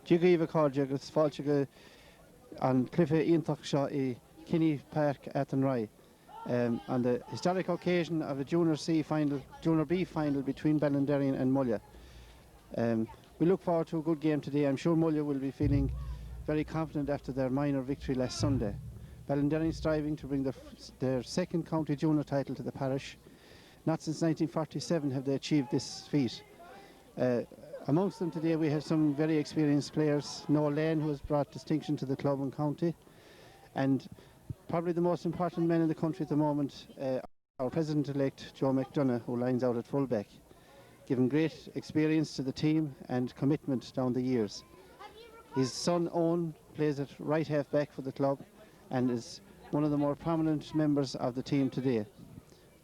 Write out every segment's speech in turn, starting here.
Jiga Cordjig, it's Falchiga and Cliffy Intach Shaw, Kinney Park at Rye. On the historic occasion of a Junior B final between Ballinderreen and Mullagh. We look forward to a good game today. I'm sure Mullagh will be feeling very confident after their minor victory last Sunday. Ballinderreen striving to bring their second county junior title to the parish. Not since 1947 have they achieved this feat. Amongst them today we have some very experienced players. Noel Lane, who has brought distinction to the club and county, and probably the most important man in the country at the moment, our President-elect Joe McDonagh, who lines out at full-back, giving great experience to the team and commitment down the years. His son Owen plays at right half-back for the club and is one of the more prominent members of the team today.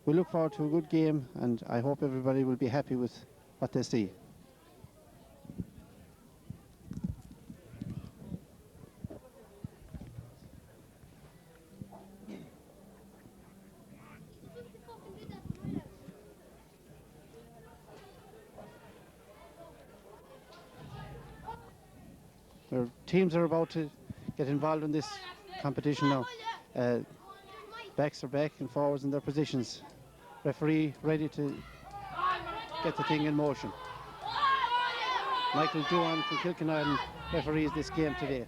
We look forward to a good game, and I hope everybody will be happy with what they see. Our teams are about to get involved in this competition now. Backs are back and forwards in their positions. Referee ready to get the thing in motion. Michael Duan from Kilkenarden referees this game today.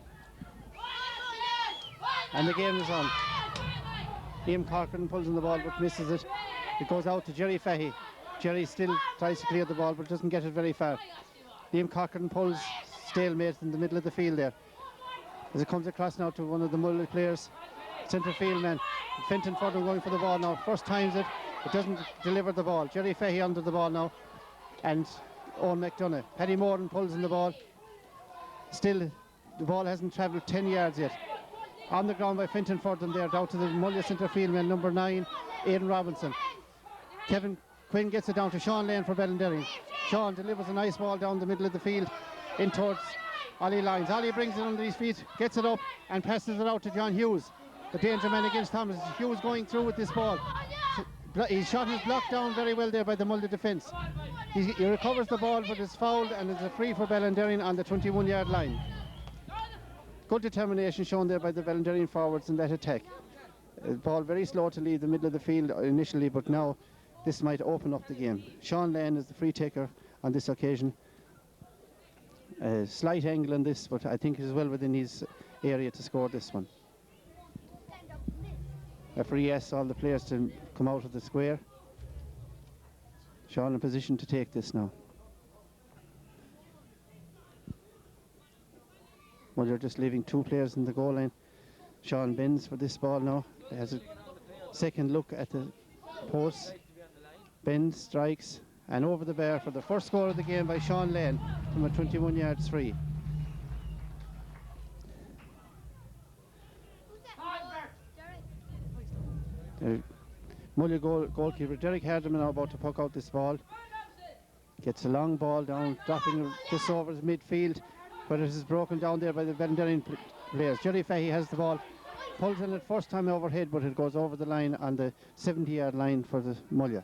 And the game is on. Liam Corcoran pulls in the ball but misses it. It goes out to Jerry Fahey. Jerry still tries to clear the ball but doesn't get it very far. Liam Corcoran pulls, stalemate in the middle of the field there. As it comes across now to one of the Mullagh players, centre field man, Fenton Fordham going for the ball now. First times it doesn't deliver the ball. Jerry Fahey under the ball now, and Owen McDonagh. Paddy Moran pulls in the ball. Still, the ball hasn't travelled 10 yards yet. On the ground by Fenton Fordham there, down to the Mullagh centre field man, number 9, Aidan Robinson. Kevin Quinn gets it down to Sean Lane for Ballinderreen. Sean delivers a nice ball down the middle of the field in towards Ollie Lyons. Ollie brings it under his feet, gets it up and passes it out to John Hughes. The danger man against Thomas. Hughes going through with this ball. His shot is blocked down very well there by the Mullagh defence. He recovers the ball but is fouled, and it's a free for Ballinderreen on the 21-yard line. Good determination shown there by the Ballinderreen forwards in that attack. The ball very slow to leave the middle of the field initially, but now this might open up the game. Sean Lane is the free taker on this occasion. A slight angle on this, but I think it is well within his area to score this one. Referee asks all the players to come out of the square. Sean in position to take this now. Well, you're just leaving 2 players in the goal line. Sean bends for this ball now. Has a second look at the post. Bends, strikes, and over the bar for the first score of the game by Sean Lane from a 21-yard free. Mullagh goalkeeper Derek Hardiman now about to puck out this ball. Gets a long ball down, dropping just over the midfield, but it is broken down there by the Ballinderreen players. Jerry Fahey has the ball, pulls in it first time overhead, but it goes over the line on the 70-yard line for the Mullagh.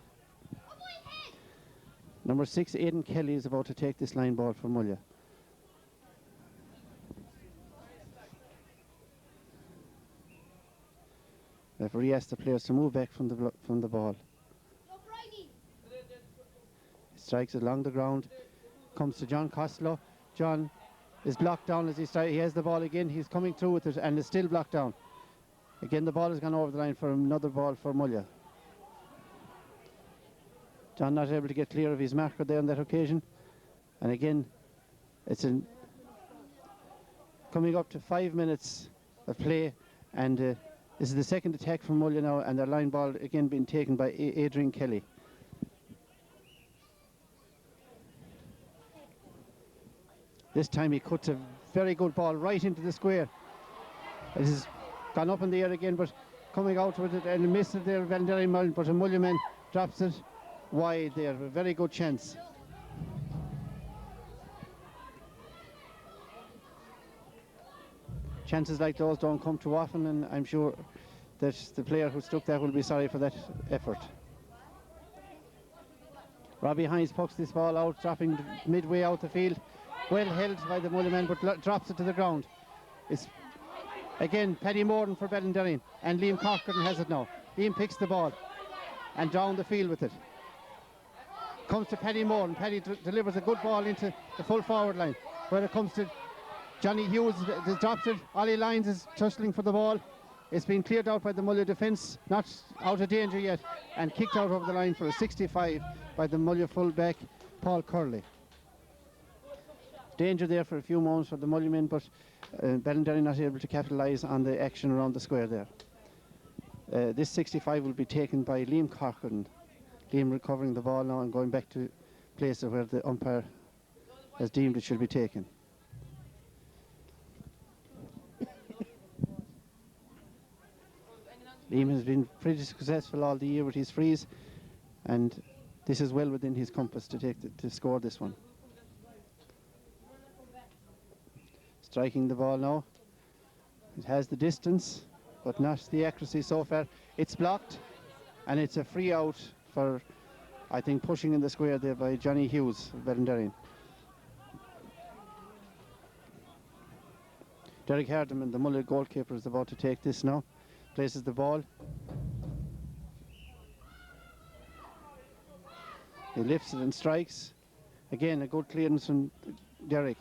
Number 6, Aidan Kelly, is about to take this line ball for Mullagh. Referee asks the players to move back from the ball. He strikes it along the ground, comes to John Costello. John is blocked down as he strikes. He has the ball again. He's coming through with it and is still blocked down. Again, the ball has gone over the line for another ball for Mullagh. John not able to get clear of his marker there on that occasion. And again, it's coming up to 5 minutes of play, and this is the second attack from Mullagh now, and their line ball again being taken by Adrian Kelly. This time he cuts a very good ball right into the square. It has gone up in the air again, but coming out with it and missed it there, Ballinderreen, but a Mullagh man drops it wide there. A very good chance. Chances like those don't come too often, and I'm sure that the player who struck that will be sorry for that effort. Robbie Hines pucks this ball out, dropping midway out the field. well held by the Mullagh men, but drops it to the ground. It's again Paddy Morden for Ballinderreen, and Liam Corcoran has it now. Liam picks the ball and down the field with it. Comes to Paddy Morden. Paddy delivers a good ball into the full forward line, where it comes to Johnny Hughes. Drops it. Ollie Lyons is tussling for the ball. It's been cleared out by the Mullagh defence, not out of danger yet, and kicked out over the line for a 65 by the Mullagh full-back Paul Curley. Danger there for a few moments for the Mullagh men, but Ballinderreen not able to capitalise on the action around the square there. This 65 will be taken by Liam Corcoran. Liam recovering the ball now and going back to places where the umpire has deemed it should be taken. Liam has been pretty successful all the year with his frees, and this is well within his compass to score this one. Striking the ball now. It has the distance, but not the accuracy so far. It's blocked, and it's a free out for, I think, pushing in the square there by Johnny Hughes of Ballinderreen. Derek Hardiman, the Mullagh goalkeeper, is about to take this now. Places the ball. He lifts it and strikes. Again, a good clearance from Derek.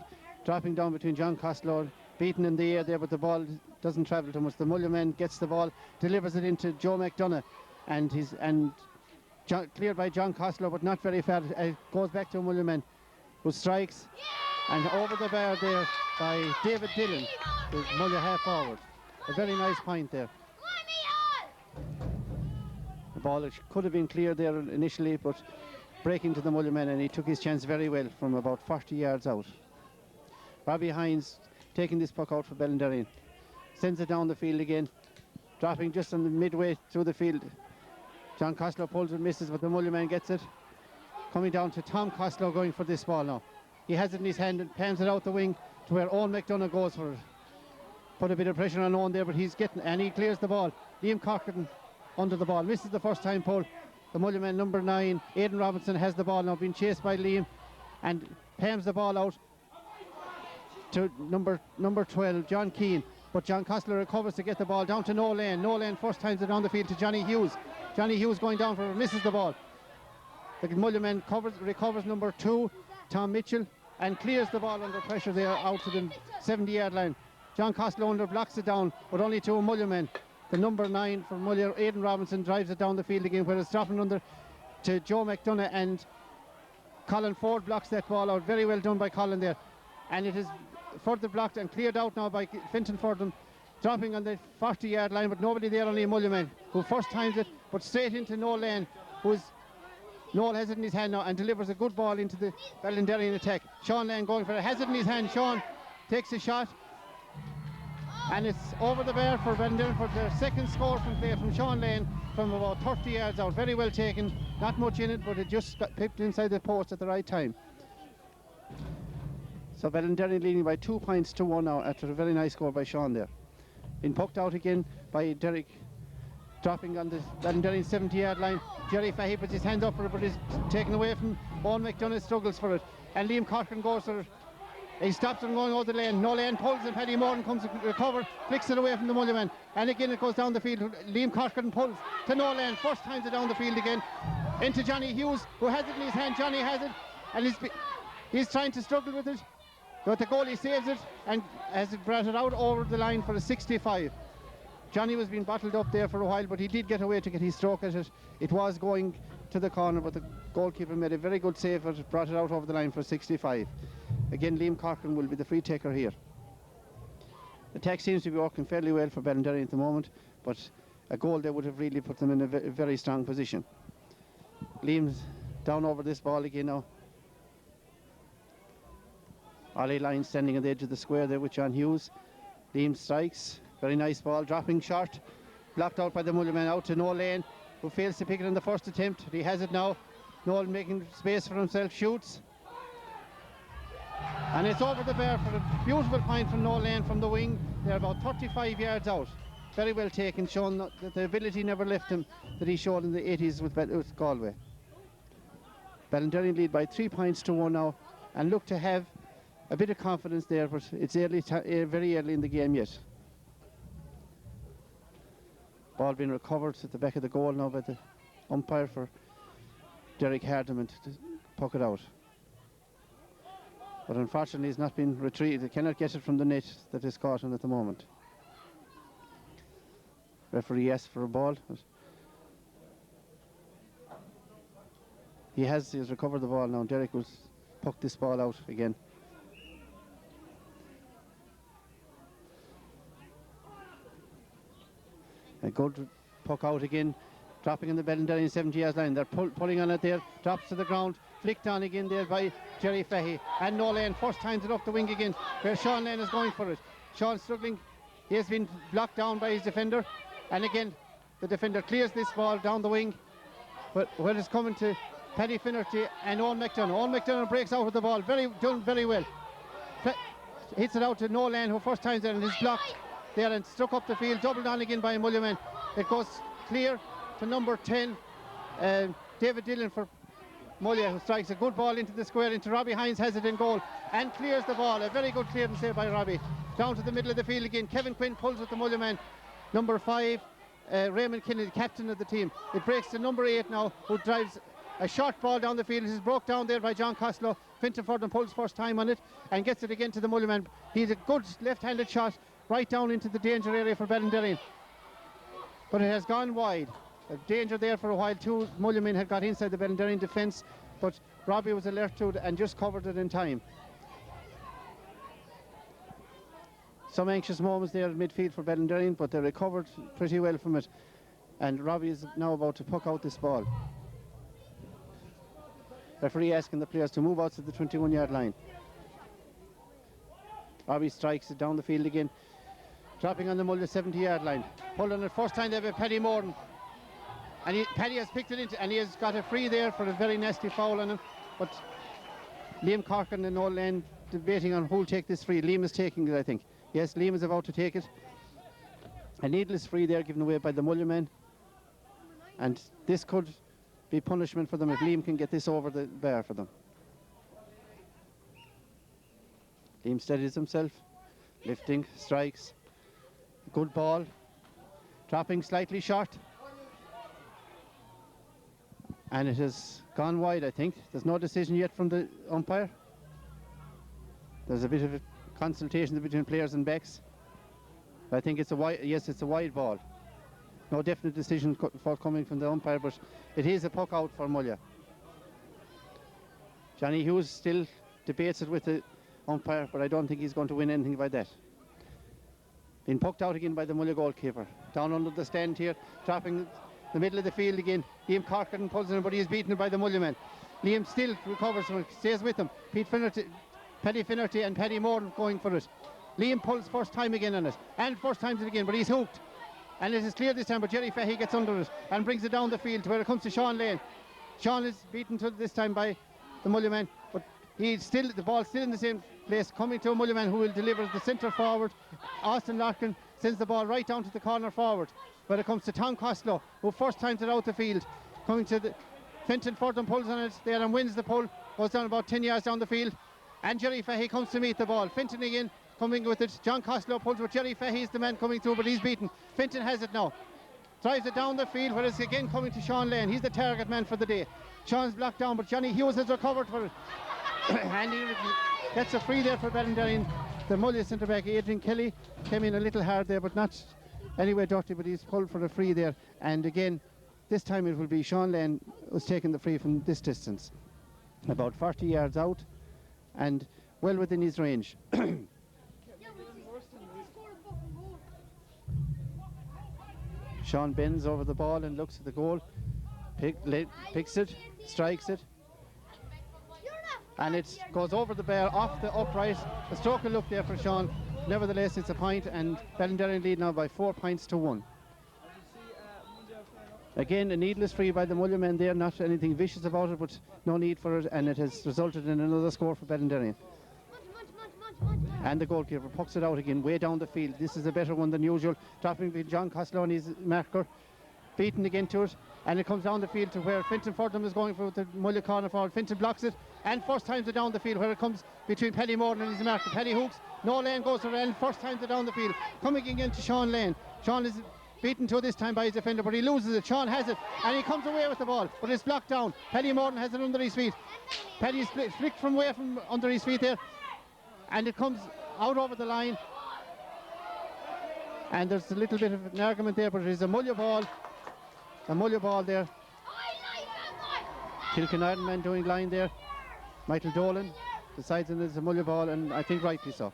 Dropping down between John Costello, beaten in the air there, but the ball doesn't travel too much. The Mullagh man gets the ball, delivers it into Joe McDonagh, and cleared by John Costello, but not very far. It goes back to a Mullagh man who strikes, and over the bar there by David Dillon, the Mullagh half forward. A very nice point there. The ball could have been cleared there initially, but breaking to the Mullagh man, and he took his chance very well from about 40 yards out. Robbie Hines taking this puck out for Ballinderreen. Sends it down the field again, dropping just on the midway through the field. John Costello pulls it, misses, but the Mullagh man gets it. Coming down to Tom Costello going for this ball now. He has it in his hand and pans it out the wing to where Owen McDonagh goes for it. Put a bit of pressure on Owen there, but he's getting, and he clears the ball. Liam Corcoran under the ball, misses the first time pull. The Mullagh man number 9, Aidan Robinson, has the ball now, being chased by Liam, and pams the ball out to number 12, John Keane. But John Costello recovers to get the ball down to Noel Lane. Noel Lane first times it down the field to Johnny Hughes. Johnny Hughes going down for it, misses the ball. The Mullagh man recovers number 2, Tom Mitchell, and clears the ball under pressure there out to the 70-yard line. John Costello under blocks it down, but only to a Mullagh man. The number 9 for Mullagh, Aidan Robinson, drives it down the field again, where it's dropping under to Joe McDonagh, and Colin Ford blocks that ball out. Very well done by Colin there. And it is further blocked and cleared out now by Fintan Fordham, dropping on the 40-yard line, but nobody there, only a Mullagh man, who first times it, but straight into Noel Lane, Noel has it in his hand now and delivers a good ball into the Ballinderreen attack. Sean Lane going for it, has it in his hand. Sean takes a shot, and it's over the bar for Ballinderreen for their second score from play from Sean Lane from about 30 yards out. Very well taken, not much in it, but it just got pipped inside the post at the right time. So Ballinderreen leading by 2 points to 1 now after a very nice score by Sean there. Been poked out again by Derek, dropping on the Ballinderreen 70-yard line. Jerry Fahey puts his hand up for it, but is taken away from Owen McDonagh, struggles for it. And Liam Corcoran goes for it. He stops him going out the lane. No Lane pulls and Paddy Morton comes to recover, flicks it away from the Mullagh man. And again it goes down the field. Liam Corcoran pulls to No Lane. First times it down the field again. Into Johnny Hughes, who has it in his hand. Johnny has it, and he's trying to struggle with it. But the goalie saves it and has it brought it out over the line for a 65. Johnny was being bottled up there for a while, but he did get away to get his stroke at it. It was going to the corner, but the goalkeeper made a very good save and brought it out over the line for 65. Again, Liam Corcoran will be the free taker here. The attack seems to be working fairly well for Ballinderreen at the moment, but a goal there would have really put them in a very strong position. Liam's down over this ball again now. Ollie Lyons standing on the edge of the square there with John Hughes. Liam strikes, very nice ball, dropping short, blocked out by the Mullagh man, out to Noel Lane, who fails to pick it in the first attempt. He has it now. Noel making space for himself, shoots, and it's over the bar for a beautiful point from Noel Lane from the wing. They're about 35 yards out. Very well taken, showing that the ability never left him that he showed in the 80s with Galway. Ballinderreen lead by 3 points to 1 now, and look to have a bit of confidence there, but it's early, very early in the game yet. Ball being recovered at the back of the goal now by the umpire for Derek Hardiman to puck it out. But unfortunately it's not been retrieved. They cannot get it from the net that is caught on at the moment. Referee asked for a ball. He has recovered the ball now. Derek will puck this ball out again. A good puck out again, dropping in the Ballinderreen 70 yards line. They're pulling on it there, drops to the ground, flicked on again there by Jerry Fahey. And no Lane first times it up the wing again, where Sean Lane is going for it. Sean struggling, he has been blocked down by his defender. And again, the defender clears this ball down the wing. But when it's coming to Paddy Finnerty and Owen McDonagh. Owen McDonagh breaks out with the ball, done very well. Hits it out to No Lane, who first times there and is blocked there and struck up the field, doubled on again by Mullagh man. It goes clear to number 10, David Dillon for Mullagh, who strikes a good ball into the square, into Robbie Hines, has it in goal and clears the ball. A very good clearance there by Robbie. Down to the middle of the field again. Kevin Quinn pulls with the Mullagh man. Number 5, Raymond Kennedy, captain of the team. It breaks to number 8 now, who drives a short ball down the field. It is broke down there by John Costello. Fintan Fordham pulls first time on it and gets it again to the Mullagh man. He's a good left-handed shot right down into the danger area for Ballinderreen. But it has gone wide. A danger there for a while. 2 Mullagh men had got inside the Ballinderreen defence, but Robbie was alert to it and just covered it in time. Some anxious moments there at midfield for Ballinderreen, but they recovered pretty well from it. And Robbie is now about to puck out this ball. Referee asking the players to move out to the 21-yard line. Robbie strikes it down the field again, dropping on the Mullagh 70-yard line. Pulled on it first time there by Paddy Morton. And Paddy has picked it into, and he has got a free there for a very nasty foul on him. But Liam Corcoran and Noel Lane debating on who'll take this free. Liam is taking it, I think. Yes, Liam is about to take it. A needless free there given away by the Mullagh man. And this could be punishment for them if Liam can get this over the bar for them. Liam steadies himself, lifting, strikes. Good ball. Dropping slightly short. And it has gone wide, I think. There's no decision yet from the umpire. There's a bit of a consultation between players and backs. I think it's a wide, yes, it's a wide ball. No definite decision forthcoming from the umpire, but it is a puck out for Mullagh. Johnny Hughes still debates it with the umpire, but I don't think he's going to win anything by that. Being pucked out again by the Mullagh goalkeeper. Down under the stand here, dropping the middle of the field again. Liam Corcoran pulls it in, but he is beaten by the Mullagh man. Liam still recovers, stays with him. Paddy Finnerty and Paddy Moore going for it. Liam pulls first time again on it, and first time it again, but he's hooked. And it is clear this time, but Jerry Fahey gets under it and brings it down the field to where it comes to Sean Lane. Sean is beaten to this time by the Mullagh man, but he's still, the ball's still in the same place, coming to a Mullagh man who will deliver the centre forward. Austin Larkin sends the ball right down to the corner forward, where it comes to Tom Costello, who first times it out the field. Coming to the Fintan Fordham pulls on it there and wins the pull, goes down about 10 yards down the field. And Jerry Fahey comes to meet the ball. Fintan again coming with it. John Costello pulls with Jerry Fahey is the man coming through, but he's beaten. Fintan has it now. Drives it down the field, where it's again coming to Sean Lane. He's the target man for the day. Sean's blocked down, but Johnny Hughes has recovered for it. And he gets a free there for Ballinderreen. The Mullagh centre back, Adrian Kelly, came in a little hard there, but not anyway dirty, but he's pulled for a free there. And again, this time it will be Sean Lane who's taking the free from this distance. About 40 yards out and well within his range. Sean bends over the ball and looks at the goal, picks it, strikes it, and it goes over the bar, off the upright. A stroke of luck there for Sean. Nevertheless, it's a point, and Ballinderreen lead now by 4 points to 1. Again, a needless free by the Mullagh men there, not anything vicious about it, but no need for it, and it has resulted in another score for Ballinderreen. And the goalkeeper pucks it out again, way down the field. This is a better one than usual. Dropping with John Costello and his marker. Beaten again to it. And it comes down the field to where Fintan Fordham is going for the Mullagh corner forward. Fintan blocks it, and first time to down the field where it comes between Paddy Morton and his marker. Paddy hooks, no Lane goes for it, first time to down the field. Coming again to Sean Lane. Sean is beaten to this time by his defender, but he loses it. Sean has it, and he comes away with the ball, but it's blocked down. Paddy Morton has it under his feet. Paddy's flicked from away from under his feet there, and it comes out over the line. And there's a little bit of an argument there, but it is a Mullagh ball. A Mullagh ball there. Kilkenarden man doing line there. Michael Dolan decides it is a Mullagh ball, and I think rightly so.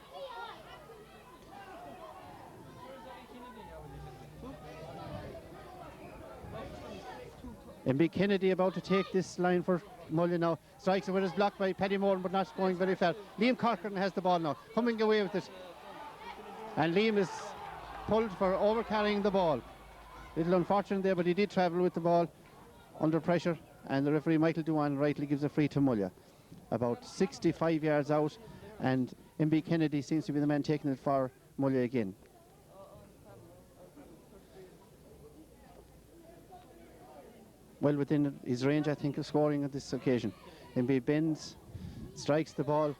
MB Kennedy about to take this line for Mullagh now. Strikes it where it's blocked by Paddy Moran, but not going very far. Liam Corcoran has the ball now, coming away with it. And Liam is pulled for over-carrying the ball. Little unfortunate there, but he did travel with the ball under pressure, and the referee Michael Dewan rightly gives a free to Mullagh. About 65 yards out, and MB Kennedy seems to be the man taking it for Mullagh again. Well within his range, I think, of scoring at this occasion. MB bends, strikes the ball,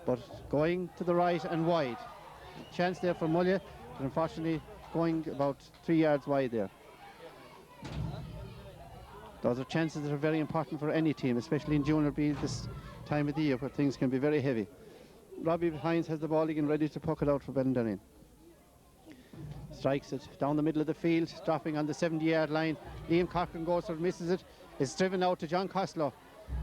but going to the right and wide. Chance there for Mullagh, but unfortunately going about 3 yards wide there. Those are chances that are very important for any team, especially in Junior B this time of the year where things can be very heavy. Robbie Hines has the ball again, ready to puck it out for Ballinderreen. Strikes it down the middle of the field, dropping on the 70-yard line. Liam Cochran goes for it, misses it. It's driven out to John Costello.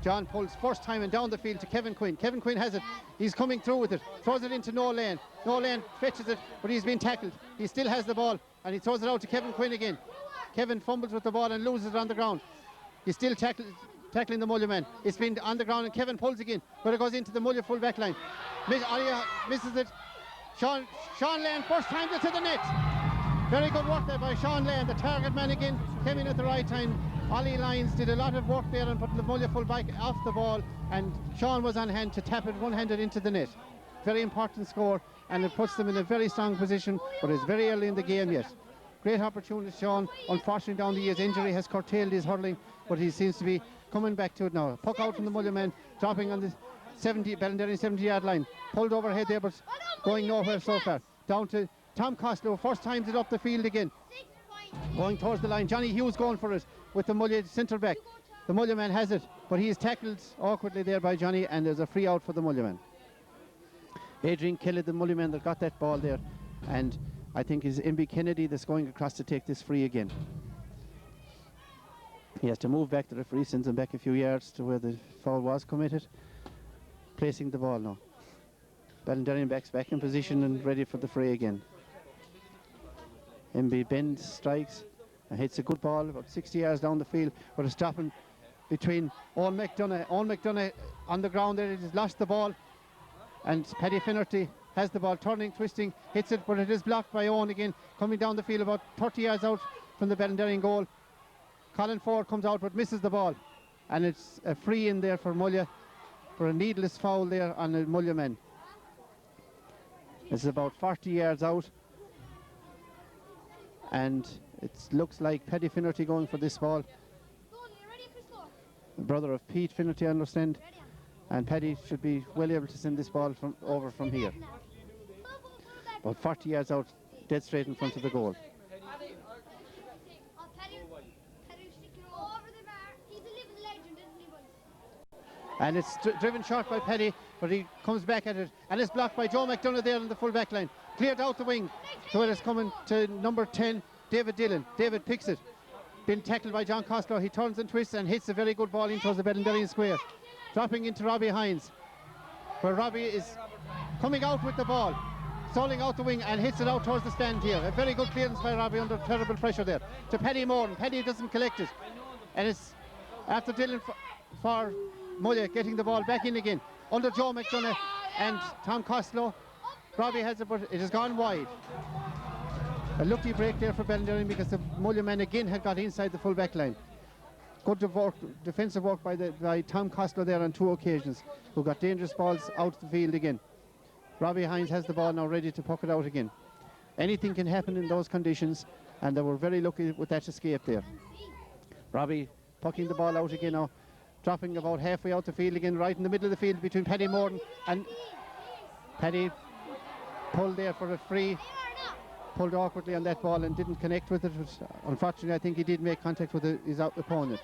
John pulls first time and down the field to Kevin Quinn. Kevin Quinn has it. He's coming through with it. Throws it into No Lane. No Lane fetches it, but he's been tackled. He still has the ball, and he throws it out to Kevin Quinn again. Kevin fumbles with the ball and loses it on the ground. He's still tackling the Mullagh man. It's been on the ground, and Kevin pulls again, but it goes into the Mullagh full back line. Misses it. Sean Lane first time to the net. Very good work there by Sean Lane. The target man again came in at the right time. Ollie Lyons did a lot of work there and put the Mullagh full back off the ball, and Sean was on hand to tap it one-handed into the net. Very important score, and it puts them in a very strong position, but it's very early in the game yet. Great opportunity, Sean. Unfortunately, down the years, injury has curtailed his hurling, but he seems to be coming back to it now. Puck out from the Mullagh man, dropping on the Ballinderreen 70-yard line. Pulled overhead there, but going nowhere so far. Down to Tom Costello, first time it up the field again. Going towards the line, Johnny Hughes going for it with the Mullagh centre back. The Mullagh man has it, but he is tackled awkwardly there by Johnny, and there's a free out for the Mullagh man. Adrian Kelly, the Mullagh man that got that ball there, and I think is MB Kennedy that's going across to take this free again. He has to move back. The referee sends him back a few yards to where the foul was committed. Placing the ball now. Ballinderreen backs back in position and ready for the fray again. MB bends, strikes, and hits a good ball about 60 yards down the field, but it's stopping between Owen McDonagh. Owen McDonagh on the ground there, he's lost the ball, and Paddy Finnerty has the ball, turning, twisting, hits it, but it is blocked by Owen again, coming down the field about 30 yards out from the Ballinderreen goal. Colin Ford comes out but misses the ball, and it's a free in there for Mullagh for a needless foul there on the Mullagh man. It's about 40 yards out, and it looks like Paddy Finnerty going for this ball. The brother of Pete Finnerty, I understand, and Paddy should be well able to send this ball over from here. About 40 yards out, dead straight in front of the goal. And it's driven short by Paddy, but he comes back at it, and it's blocked by Joe McDonagh there on the full back line. Cleared out the wing, so it is coming to number 10, David Dillon. David picks it, been tackled by John Costello. He turns and twists and hits a very good ball in towards the Ballinderreen square. Dropping into Robbie Hines, where Robbie is coming out with the ball, stalling out the wing and hits it out towards the stand here. A very good clearance by Robbie under terrible pressure there. To Paddy Moran. Paddy doesn't collect it, and it's after Dillon for Mullagh getting the ball back in again under Joe McDonagh and Tom Costello. Robbie has it, but it has gone wide. A lucky break there for Ballinderreen because the Mullagh man again had got inside the full back line. Good defensive work by Tom Costello there on 2 occasions, who got dangerous balls out the field again. Robbie Hines has the ball now ready to puck it out again. Anything can happen in those conditions, and they were very lucky with that escape there. Robbie pucking the ball out again now, dropping about halfway out the field again, right in the middle of the field between Paddy Morton and Paddy. Pulled there for a free, pulled awkwardly on that ball and didn't connect with it. Unfortunately, I think he did make contact with his opponent.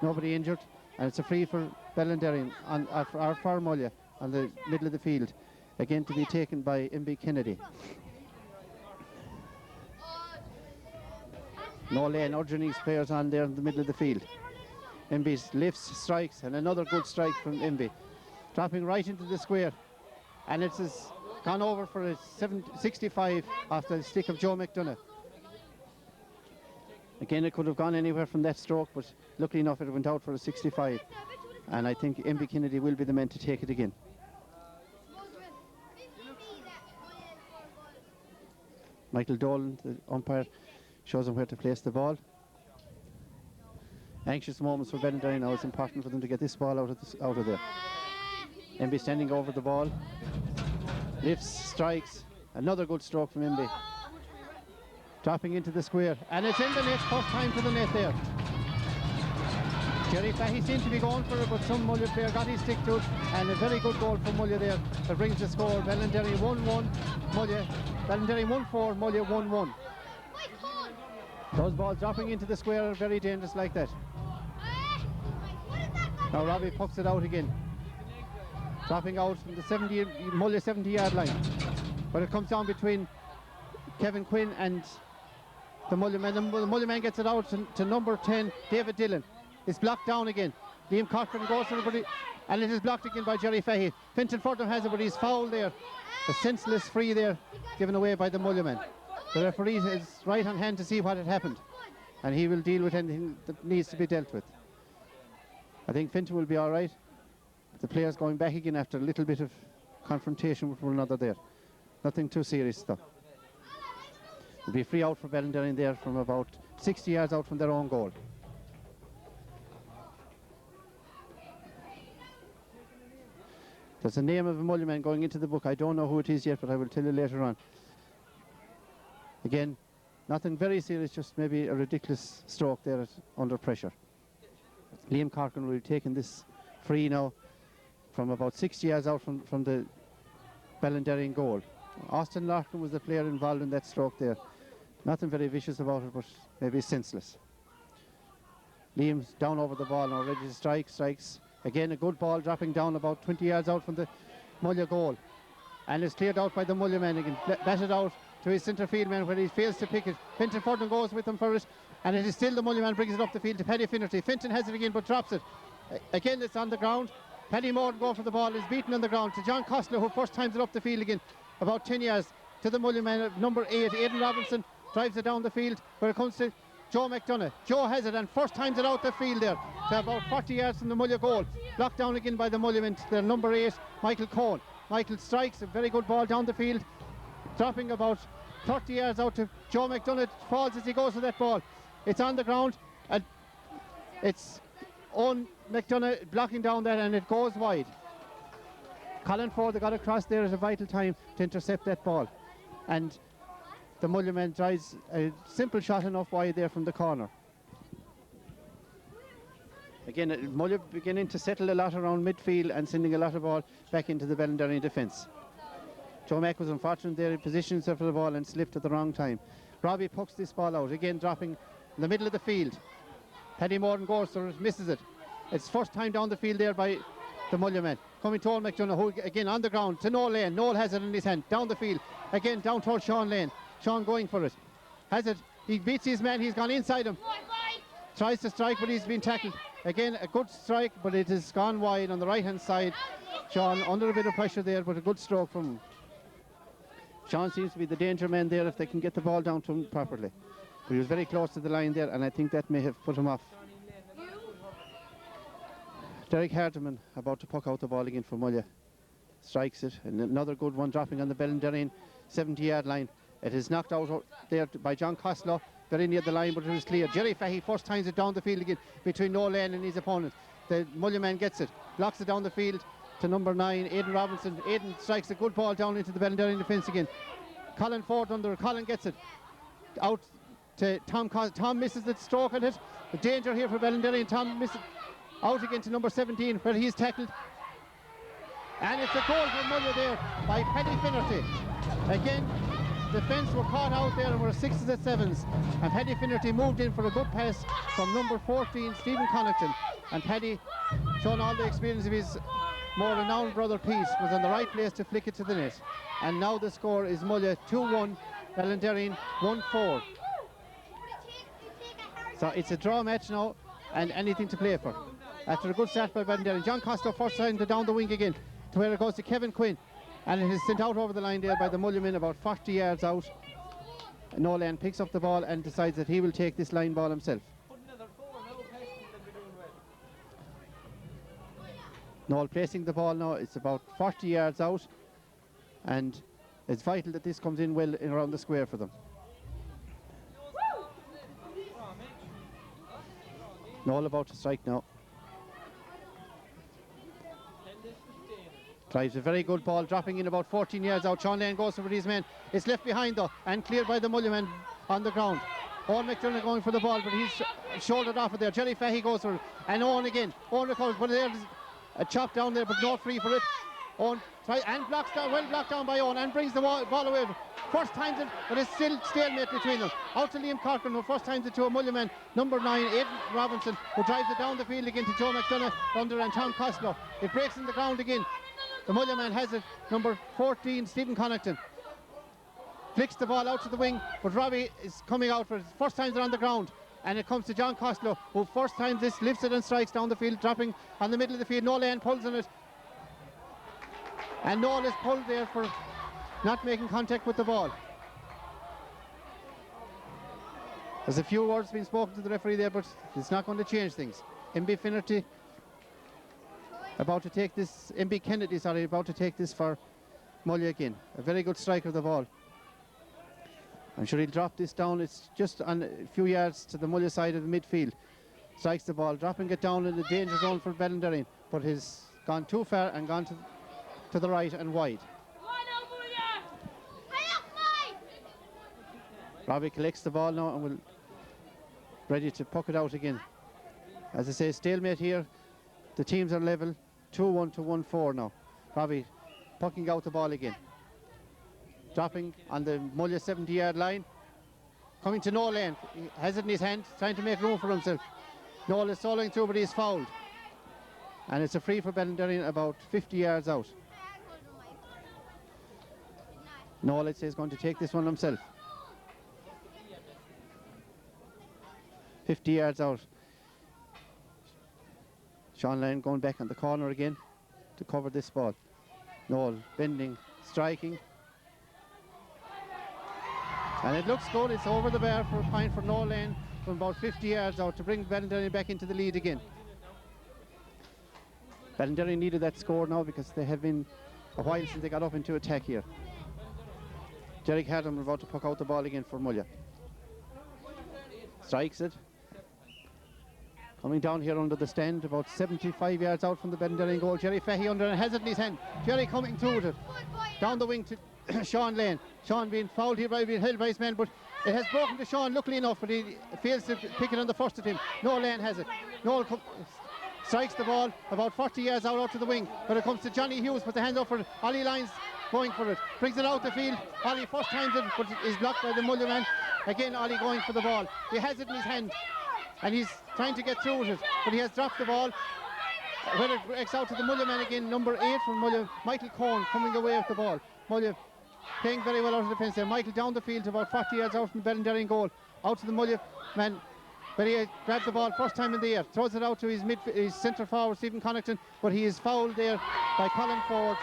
Nobody injured, and it's a free for Ballinderreen for Mullagh on the middle of the field, again to be taken by MB Kennedy. No lane urging his players on there in the middle of the field. MB lifts, strikes, and another good strike from MB, dropping right into the square, and it's gone over for a 65 off the stick of Joe McDonagh. Again, it could have gone anywhere from that stroke, but luckily enough it went out for a 65, and I think MB Kennedy will be the man to take it again. Michael Dolan, the umpire, shows him where to place the ball. Anxious moments for Ballinderreen now. It's important for them to get this ball out of there. MB standing over the ball, lifts, strikes, another good stroke from MB. Dropping into the square, and it's in the net, first time to the net there. Jerry Fahey seemed to be going for it, but some Mullagh player got his stick to it, and a very good goal from Mullagh there that brings the score. Ballinderreen 1-1, Ballinderreen 1-4, Mullagh 1-1. Those balls dropping into the square are very dangerous like that. Now Robbie pucks it out again, dropping out from the Mullagh 70-yard line, but it comes down between Kevin Quinn and the Mullagh man. The Mullagh man gets it out to number 10, David Dillon. It's blocked down again. Liam Cochran goes for it, and it is blocked again by Jerry Fahey. Fintan Fordham has it, but he's fouled there. A senseless free there, given away by the Mullagh man. The referee is right on hand to see what had happened, and he will deal with anything that needs to be dealt with. I think Fintan will be all right. The players going back again after a little bit of confrontation with one another there. Nothing too serious though. It'll be free out for Ballinderreen there from about 60 yards out from their own goal. There's a name of a Mullagh man going into the book. I don't know who it is yet, but I will tell you later on. Again, nothing very serious, just maybe a ridiculous stroke there under pressure. Liam Corcoran will be taking this free now from about 60 yards out from the Ballinderreen goal. Austin Larkin was the player involved in that stroke there. Nothing very vicious about it, but maybe senseless. Liam's down over the ball now, ready to strike, strikes. Again, a good ball dropping down about 20 yards out from the Mullagh goal. And it's cleared out by the Mullagh man again, batted out to his centre field man where he fails to pick it. Fintan Fordham goes with him for it, and it is still the Mullagh man brings it up the field to Paddy Finnerty. Fintan has it again but drops it. Again, it's on the ground. Paddy Morton goes for the ball, is beaten on the ground to John Costello, who first times it up the field again, about 10 yards to the Mullagh man, number 8, Aidan Robinson, drives it down the field where it comes to Joe McDonagh. Joe has it and first times it out the field there to about 40 yards from the Mullagh goal. Blocked down again by the Mullagh man, their number 8, Michael Cohn. Michael strikes a very good ball down the field, dropping about 30 yards out to Joe McDonagh. Falls as he goes for that ball. It's on the ground and it's Owen McDonagh blocking down that, and it goes wide. Colin Ford got across there at a vital time to intercept that ball, and the Mullagh man tries a simple shot enough wide there from the corner. Again, Mullagh beginning to settle a lot around midfield and sending a lot of ball back into the Ballinderreen defence. Joe Mack was unfortunate there, he positioned himself for the ball and slipped at the wrong time. Robbie pucks this ball out, again dropping in the middle of the field. Paddy Morton goes for it, misses it. It's first time down the field there by the Mullagh man. Coming to Owen McDonagh, who again on the ground to Noel Lane. Noel has it in his hand, down the field. Again down towards Sean Lane. Sean going for it. Has it, he beats his man, he's gone inside him. Tries to strike, but he's been tackled. Again, a good strike, but it has gone wide on the right-hand side. Sean under a bit of pressure there, but a good stroke from him. Sean seems to be the danger man there if they can get the ball down to him properly. But he was very close to the line there, and I think that may have put him off. Derek Hardiman about to puck out the ball again for Mullagh. Strikes it, and another good one dropping on the Ballinderreen 70-yard line. It is knocked out there by John Costello, very near the line, but it was clear. Jerry Fahey first times it down the field again between Noel Lane and his opponent. The Mullagh man gets it, blocks it down the field to number 9, Aidan Robinson. Aidan strikes a good ball down into the Ballinderreen defence again. Colin Ford under, Colin gets it out to Tom. Tom misses the stroke at it. The danger here for Ballinderreen. Tom misses out again to number 17 where he's tackled. And it's a goal for Mullagh there by Paddy Finnerty. Again, defence were caught out there and were 6s and 7s. And Paddy Finnerty moved in for a good pass from number 14, Stephen Connaughton. And Paddy, showing all the experience of his more renowned brother Pete, was in the right place to flick it to the net. And now the score is Mullagh 2-1, Ballinderreen 1-4. So it's a draw match now and anything to play for. After a good start by Ballinderreen, John Costello first time to down the wing again to where it goes to Kevin Quinn. And it is sent out over the line there by the Mullagh men about 40 yards out. Nolan picks up the ball and decides that he will take this line ball himself. Noel placing the ball now, it's about 40 yards out, and it's vital that this comes in well in around the square for them. Noel about to strike now. Drives a very good ball, dropping in about 14 yards out. Sean Lane goes over his men. It's left behind though, and cleared by the Mullagh man on the ground. Owen McDonagh going for the ball, but he's shouldered off of there. Jerry Fahey goes for it, and Owen again. Owen recovers, but there's a chop down there, but not free for it. Owen tries and blocks down, well blocked down by Owen, and brings the ball away. First times it, but it's still stalemate between them. Out to Liam Corcoran, who first times it to a Mullagh man, number 9, Aidan Robinson, who drives it down the field again to Joe McDonagh, under and Tom Costello. It breaks in the ground again. The Mullagh man has it, number 14, Stephen Connaughton. Flicks the ball out to the wing, but Robbie is coming out for it. First time they're on the ground. And it comes to John Costello, who first time this lifts it and strikes down the field, dropping on the middle of the field. Nolan pulls on it. And Noel is pulled there for not making contact with the ball. There's a few words being spoken to the referee there, but it's not going to change things. MB Finnerty about to take this, MB Kennedy, sorry, about to take this for Mullagh again. A very good striker of the ball. I'm sure he'll drop this down. It's just on a few yards to the Mullagh side of the midfield. Strikes the ball, dropping it down in the danger zone for Ballinderreen, but he's gone too far and gone to the right and wide. Robbie collects the ball now and will ready to puck it out again. As I say, stalemate here. The teams are level, 2-1 to 1-4 now. Robbie pucking out the ball again. Dropping on the Mullagh 70-yard line. Coming to Nolan. He has it in his hand, trying to make room for himself. Nolan is soloing through, but he's fouled. And it's a free for Ballinderreen about 50 yards out. Nolan is going to take this one himself. 50 yards out. Sean Lane going back on the corner again to cover this ball. Noel bending, striking. And it looks good. It's over the bar for a point for Noel Lane from about 50 yards out to bring Ballinderreen back into the lead again. Ballinderreen needed that score now because they have been a while since they got up into attack here. Derek Haddam about to puck out the ball again for Mullagh. Strikes it. Coming down here under the stand, about 75 yards out from the Ballinderreen goal. Jerry Fahey under and has it in his hand. Jerry coming through with it. Down the wing to Sean Lane. Sean being fouled here by being held by his man, but it has broken to Sean, luckily enough, but he fails to pick it on the first attempt. Noel Lane has it. Noel strikes the ball about 40 yards out to the wing, but it comes to Johnny Hughes, but the hand up for it. Ollie Lyons going for it. Brings it out the field. Ollie first times it, but it is blocked by the Mullagh man. Again, Ollie going for the ball. He has it in his hand, and he's trying to get through with it, but he has dropped the ball. When it breaks out to the Mullagh man again, number 8 from Mullagh, Michael Cohn coming away with the ball. Mullagh playing very well out of the defence there. Michael down the field to about 40 yards out from the Ballinderreen goal. Out to the Mullagh man. But he grabbed the ball first time in the air. Throws it out to his centre forward, Stephen Connaughton, but he is fouled there by Colin Ford.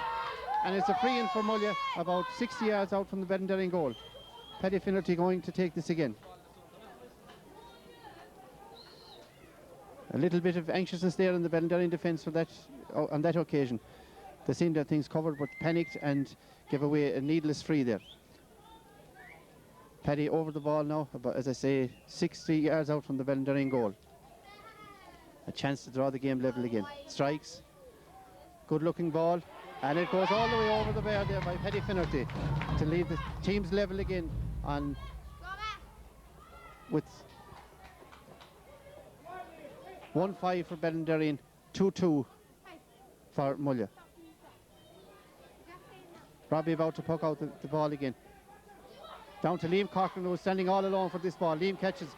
And it's a free in for Mullagh about 60 yards out from the Ballinderreen goal. Paddy Finnerty going to take this again. A little bit of anxiousness there in the Ballinderreen defence for that on that occasion. They seemed to have things covered, but panicked and gave away a needless free there. Paddy over the ball now, about, as I say, 60 yards out from the Ballinderreen goal. A chance to draw the game level again. Strikes. Good looking ball. And it goes all the way over the bar there by Paddy Finnerty to leave the teams level again on with 1-5 for Ballinderreen, 2-2 for Mullagh. Robbie about to puck out the ball again. Down to Liam Corcoran, who's standing all alone for this ball. Liam catches,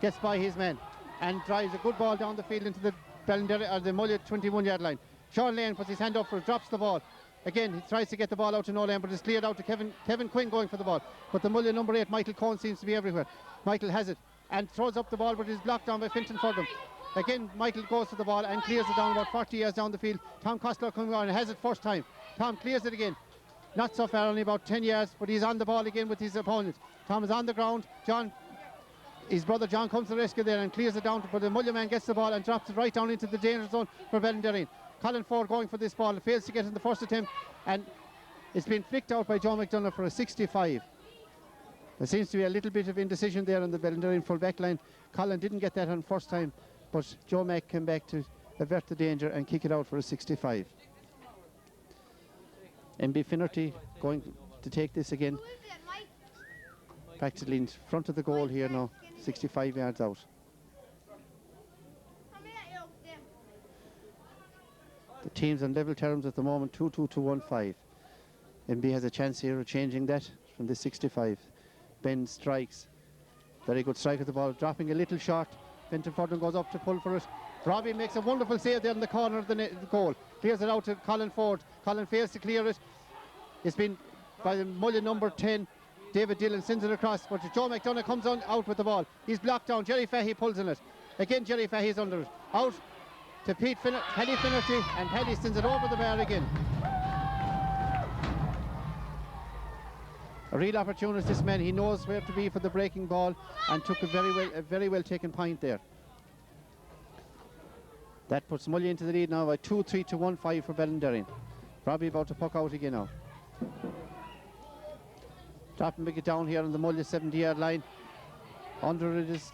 gets by his man, and drives a good ball down the field into the Ballinderreen, or the Mullagh 21-yard line. Sean Lane puts his hand up for it, drops the ball. Again, he tries to get the ball out to no lane, but it's cleared out to Kevin Quinn going for the ball. But the Mullagh number 8, Michael Cohn, seems to be everywhere. Michael has it and throws up the ball, but is blocked down by Fintan Fordham. Again, Michael goes to the ball and clears it down about 40 yards down the field. Tom Costello coming on and has it first time. Tom clears it again. Not so far, only about 10 yards, but he's on the ball again with his opponent. Tom is on the ground. His brother John comes to the rescue there and clears it down, but the Mullagh man gets the ball and drops it right down into the danger zone for Ballinderreen. Colin Ford going for this ball, fails to get in the first attempt, and it's been flicked out by Joe McDonagh for a 65. There seems to be a little bit of indecision there on the Ballinderreen full back line. Colin didn't get that on first time, but Joe Mac came back to avert the danger and kick it out for a 65. MB Finnerty going to take this again, practically in front of the goal here now, 65 yards out. The team's on level terms at the moment, 2-2 to 1-5. MB has a chance here of changing that from the 65. Ben strikes, very good strike at the ball, dropping a little short. Fintan Fordham goes up to pull for it. Robbie makes a wonderful save there in the corner of the goal. Clears it out to Colin Ford. Colin fails to clear it. It's been by the Mullagh number 10. David Dillon sends it across, but Joe McDonagh comes on out with the ball. He's blocked down. Jerry Fahey pulls in it. Again, Jerry Fahey's under it. Out to Paddy Finnerty, and Paddy sends it over the bar again. A real opportunist, this man. He knows where to be for the breaking ball and took a very well taken point there. That puts Mullagh into the lead now by 2-3 to 1-5 for Ballinderreen. Robbie about to puck out again now. Dropping it down here on the Mullagh 70-yard line. Under it is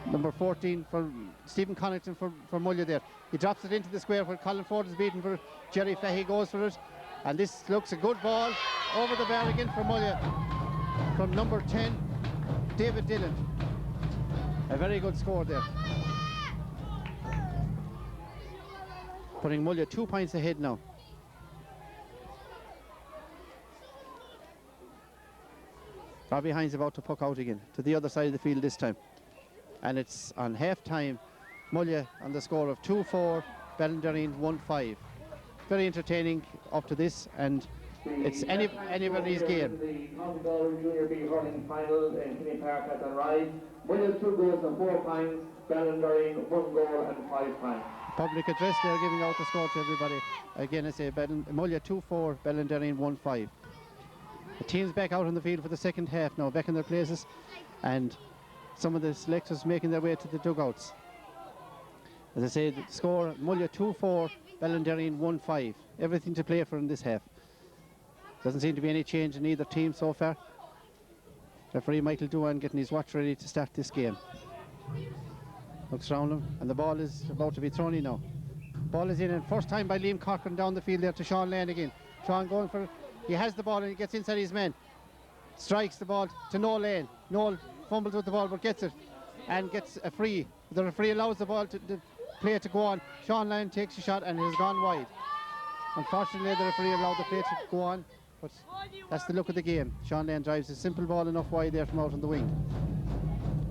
number 14 for Stephen Connaughton for Mullagh there. He drops it into the square where Colin Ford is beaten for Jerry Fahey goes for it. And this looks a good ball over the bar again for Mullagh from number 10, David Dillon. A very good score there. Putting Mullagh 2 points ahead now. Robbie Hines about to puck out again to the other side of the field this time. And it's on half time. Mullagh on the score of 2-4, Ballinderreen 1-5. Very entertaining up to this, and it's anybody's game. The Ballinderreen Junior B hurling final in Kinney Park at the Ride. Mullagh 2 goals and 4 points, Ballinderreen 1 goal and 5 points. Public address there giving out the score to everybody. Again, I say Mullagh 2-4, Ballinderreen 1-5. The team's back out on the field for the second half now, back in their places, and some of the selectors making their way to the dugouts. As I say, the score, Mullagh 2-4, Ballinderreen 1-5. Everything to play for in this half. Doesn't seem to be any change in either team so far. Referee Michael Doohan getting his watch ready to start this game. Looks round him, and the ball is about to be thrown in now. Ball is in, and first time by Liam Corcoran down the field there to Sean Lane again. Sean going for it. He has the ball and he gets inside his man. Strikes the ball to Noel Lane. Noel fumbles with the ball but gets it and gets a free. The referee allows the ball to the play to go on. Sean Lane takes a shot and has gone wide. Unfortunately, the referee allowed the play to go on, but that's the look of the game. Sean Lane drives a simple ball enough wide there from out on the wing.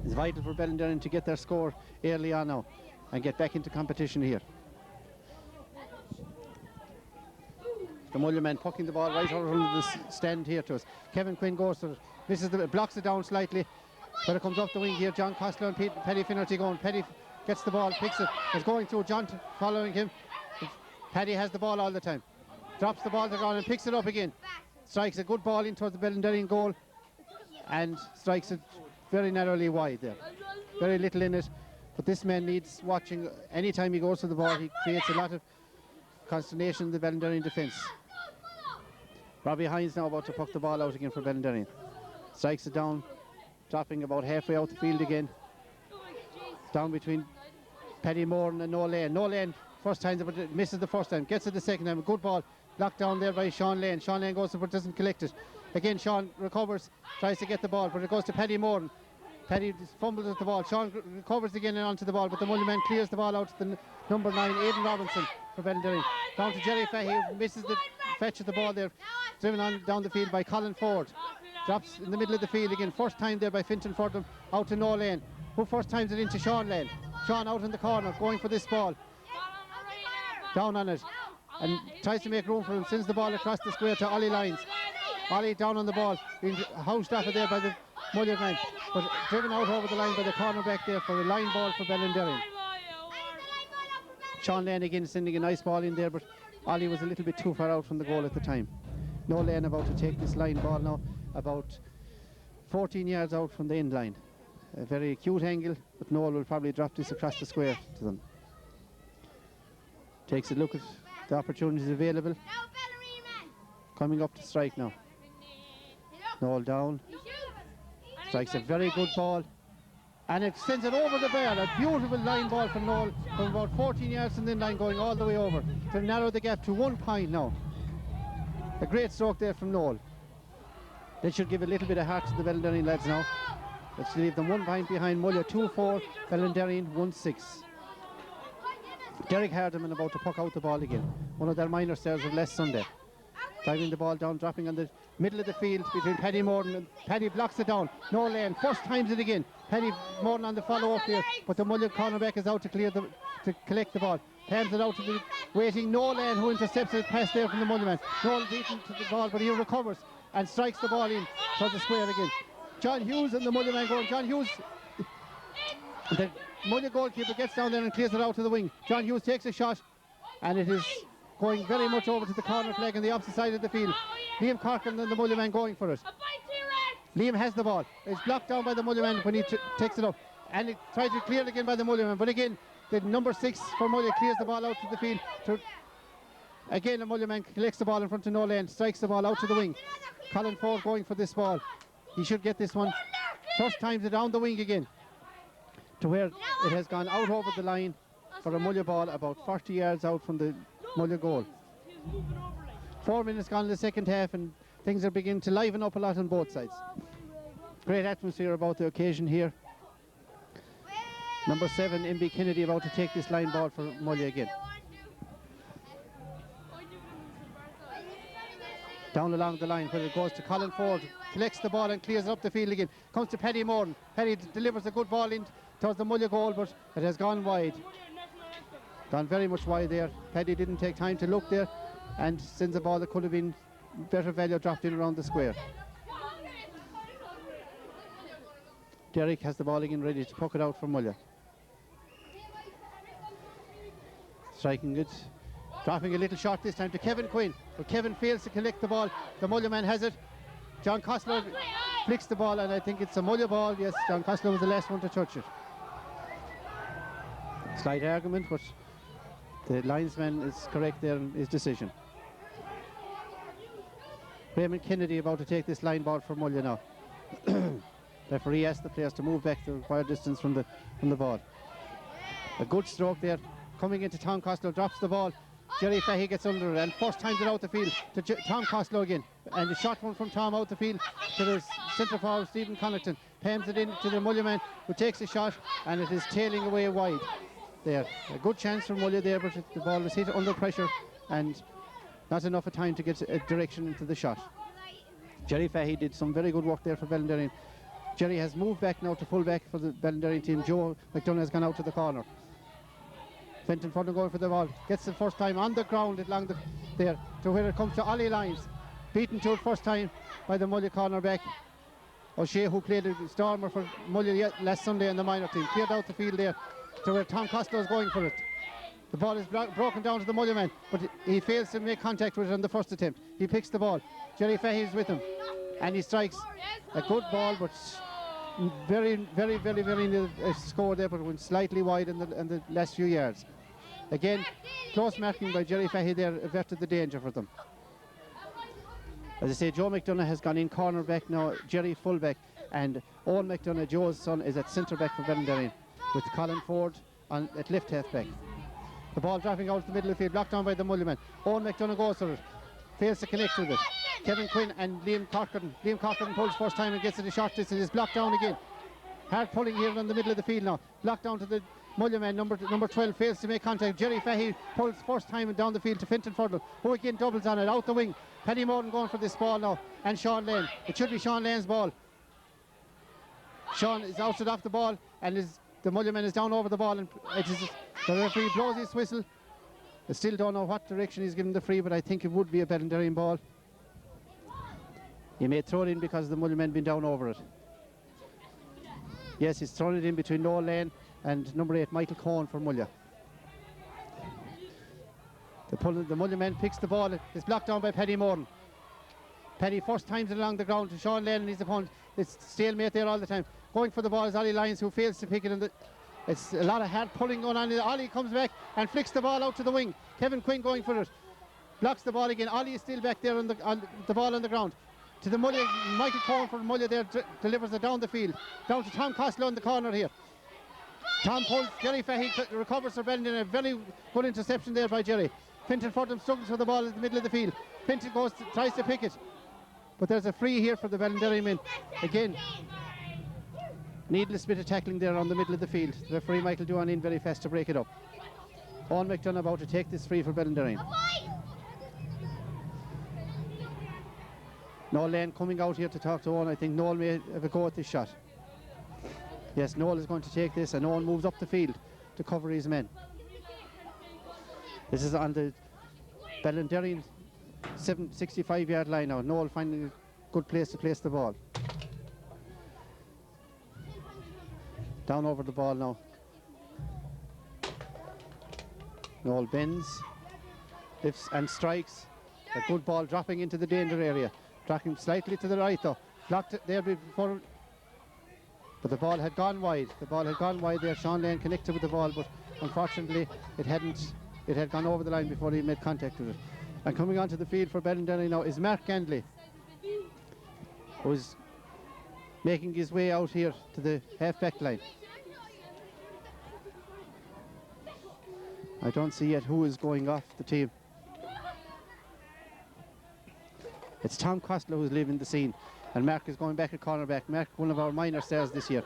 It's vital for Ballinderreen to get their score early on now and get back into competition here. The Mullagh man pucking the ball right over the stand here to us. Kevin Quinn goes to it, misses blocks it down slightly, but it comes off the wing here. John Costello and Paddy Finnerty going. Paddy gets the ball, picks it, is going through John following him. Paddy has the ball all the time. Drops the ball to the ground and picks it up again. Strikes a good ball in towards the Ballinderreen goal and strikes it very narrowly wide there. Very little in it, but this man needs watching. Anytime he goes to the ball, he creates a lot of consternation in the Ballinderreen defence. Robbie Hines now about to puck the ball out again for Ballinderreen. Strikes it down, dropping about halfway out the field again. Down between Paddy Moore and Noel Lane. Noel Lane first time, but misses the first time. Gets it the second time. A good ball. Blocked down there by Sean Lane. Sean Lane goes to but doesn't collect it. Again, Sean recovers, tries to get the ball, but it goes to Paddy Moran. Paddy fumbles at the ball. Sean recovers again and onto the ball, but the Mullagh man clears the ball out to the number 9, Aidan Robinson for Ballinderreen. Down to Jerry Fahey, who misses the fetch of the ball there. Driven on down the field by Colin Ford. Drops in the middle of the field again. First time there by Fintan Fordham out to No Lane. Who first times it into Sean Lane. Sean out in the corner, going for this ball. Down on it. And tries to make room for him. Sends the ball across the square to Ollie Lyons. Ollie down on the ball. Being housed after there by the Mullagh man. But driven out over the line by the cornerback there for a line ball for Ballinderreen. Sean Lane again sending a nice ball in there, but Ollie was a little bit too far out from the goal at the time. No Lane about to take this line ball now, about 14 yards out from the end line. A very acute angle, but Noel will probably drop this across the square to them. Takes a look at the opportunities available. Coming up to strike now. Noel down. Strikes a very good ball. And it sends it over the bar. A beautiful line ball from Noel from about 14 yards from the end line, going all the way over to narrow the gap to 1 point now. A great stroke there from Noel. They should give a little bit of heart to the Ballinderreen lads now. Let's leave them 1 point behind. Mullagh 2-4, Ballinderreen 1-6. Derek Hardiman about to puck out the ball again. One of their minor stars of last Sunday. Driving the ball down, dropping on the middle of the field between Paddy Moran and Paddy blocks it down. No Lane, first times it again. Paddy Moran on the follow up here, but the Mullagh cornerback is out to collect the ball. Hands it out to the waiting No Lane, who intercepts it pass there from the Mullagh man. Noel beaten to the ball, but he recovers and strikes the ball in for the square again. John Hughes and the Mullagh man going. John Hughes, the Mullagh goalkeeper gets down there and clears it out to the wing. John Hughes takes a shot, and it is going very much over to the corner flag on the opposite side of the field. Liam Corcoran and the Mullagh man going for it. Liam has the ball. It's blocked down by the Mullagh man when he takes it up. And he tries to clear it again by the Mullagh man. But again, the number 6 for Mullagh clears the ball out to the field. Again, the Mullagh man collects the ball in front of No Lane, strikes the ball out to the wing. Colin Ford going for this ball. He should get this one. First times it down the wing again, to where it has gone out over the line for a Mullagh ball about 40 yards out from the Mullagh goal. 4 minutes gone in the second half, and things are beginning to liven up a lot on both sides. Great atmosphere about the occasion here. Number 7, MB Kennedy, about to take this line ball for Mullagh again. Down along the line where it goes to Colin Ford, collects the ball and clears it up the field again. Comes to Paddy Moran. Paddy delivers a good ball in towards the Mullagh goal, but it has gone wide. Gone very much wide there. Paddy didn't take time to look there and sends a ball that could have been better value dropped in around the square. Derek has the ball again, ready to puck it out for Mullagh. Striking it. Dropping a little shot this time to Kevin Quinn, but Kevin fails to collect the ball. The Mullagh man has it. John Costello flicks the ball, and I think it's a Mullagh ball. Yes, John Costello was the last one to touch it. Slight argument, but the linesman is correct there in his decision. Raymond Kennedy about to take this line ball for Mullagh now. Referee asked the players to move back the required distance from the ball. A good stroke there. Coming into Tom Costello, drops the ball. Jerry Fahey gets under it, and first times it out the field to Tom Costello again. And a shot one from Tom out the field to the centre forward Stephen Connaughton. Pams it in to the Mullagh man, who takes a shot, and it is tailing away wide. There, a good chance for Mullagh there, but the ball was hit under pressure and not enough of time to get a direction into the shot. Jerry Fahey did some very good work there for Ballinderreen. Jerry has moved back now to full back for the Ballinderreen team. Joe McDonagh has gone out to the corner. Fenton Fordham going for the ball, gets the first time on the ground along there to where it comes to Ollie Lyons. Beaten to it first time by the Mullagh cornerback O'Shea, who played a stormer for Mullagh last Sunday in the minor team. Cleared out the field there to where Tom Costello is going for it. The ball is broken down to the Mullagh man, but he fails to make contact with it on the first attempt. He picks the ball. Jerry Fahey is with him, and he strikes a good ball, but very near a score there, but went slightly wide in the last few yards. Again, close marking by Jerry Fahey there averted the danger for them. As I say, Joe McDonagh has gone in corner back now, Jerry full back, and Owen McDonagh, Joe's son, is at centre back for Ballinderreen, with Colin Ford at left half back. The ball dropping out to the middle of the field, blocked down by the Mullagh man. Owen McDonagh goes for it, fails to connect with it. Kevin Quinn and Liam Corcoran. Liam Corcoran pulls first time and gets it a short distance. It's blocked down again. Hard pulling here in the middle of the field now. Blocked down to the Mullagh man. Number 12 fails to make contact. Jerry Fahey pulls first time and down the field to Fintan Furdle, who again doubles on it. Out the wing. Penny Morton going for this ball now. And Sean Lane. It should be Sean Lane's ball. Sean is ousted off the ball and the Mullagh man is down over the ball. And the referee blows his whistle. I still don't know what direction he's given the free, but I think it would be a Ballinderreen ball. He may throw it in because the Mullagh men been down over it. Yes, he's thrown it in between Noel Lane and number 8, Michael Cohen for Mullagh. The Mullagh man picks the ball. It's blocked down by Paddy Morton. Paddy first times it along the ground to Sean Lane and his opponent. It's stalemate there all the time. Going for the ball is Ollie Lyons, who fails to pick it. It's a lot of hard pulling going on. Ollie comes back and flicks the ball out to the wing. Kevin Quinn going for it. Blocks the ball again. Ollie is still back there on the ball on the ground. To the Mullagh, Michael Cohen for Mullagh there delivers it down the field. Down to Tom Costello in the corner here. Tom pulls, Jerry Fahey recovers for Bellenden. A very good interception there by Jerry. Fintan Furdle struggles for the ball in the middle of the field. Fintan tries to pick it. But there's a free here for the Ballinderreen men. Again, needless bit of tackling there on the middle of the field. The referee Michael Duan in very fast to break it up. Owen McDonagh about to take this free for Ballinderreen. Noel Lane coming out here to talk to Owen. I think Noel may have a go at this shot. Yes, Noel is going to take this and Owen moves up the field to cover his men. This is on the Ballinderreen 65-yard line now. Noel finding a good place to place the ball. Down over the ball now. Noel bends, lifts and strikes. A good ball dropping into the danger area. Tracking slightly to the right though. Blocked it there before, but the ball had gone wide. The ball had gone wide there. Sean Lane connected with the ball, but unfortunately it had gone over the line before he made contact with it. And coming onto the field for Ballinderreen now is Mark Gandley, who's making his way out here to the half-back line. I don't see yet who is going off the team. It's Tom Costello who's leaving the scene, and Mark is going back at cornerback. Mark, one of our minor stars this year.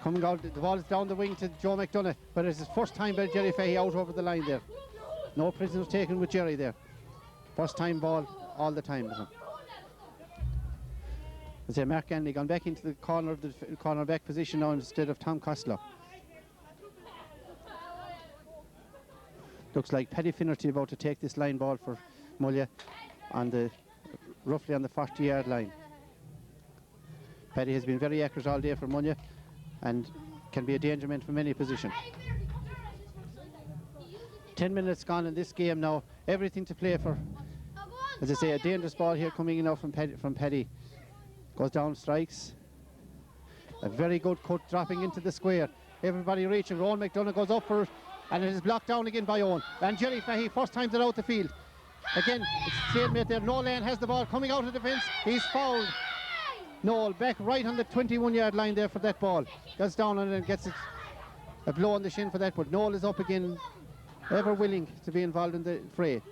Coming out, the ball is down the wing to Joe McDonagh, but it's his first time by Jerry Fahey out over the line there. No prisoners taken with Jerry there. First time ball all the time with him. I say Mark Ganley gone back into the corner of the cornerback position now instead of Tom Costello. Looks like Paddy Finnerty about to take this line ball for Mullagh on roughly on the 40-yard line. Paddy has been very accurate all day for Mullagh and can be a danger man from any position. 10 minutes gone in this game now. Everything to play for. As I say, a dangerous ball here coming in now from Paddy. Goes down, strikes. A very good cut dropping into the square. Everybody reaching. Owen McDonagh goes up for it, and it is blocked down again by Owen. And Jerry Fahey first times it out the field. Again, it's stalemate there. Noel Lane has the ball coming out of defence. He's fouled. Noel back right on the 21-yard line there for that ball. Goes down and then gets it a blow on the shin for that, but Noel is up again, ever willing to be involved in the fray.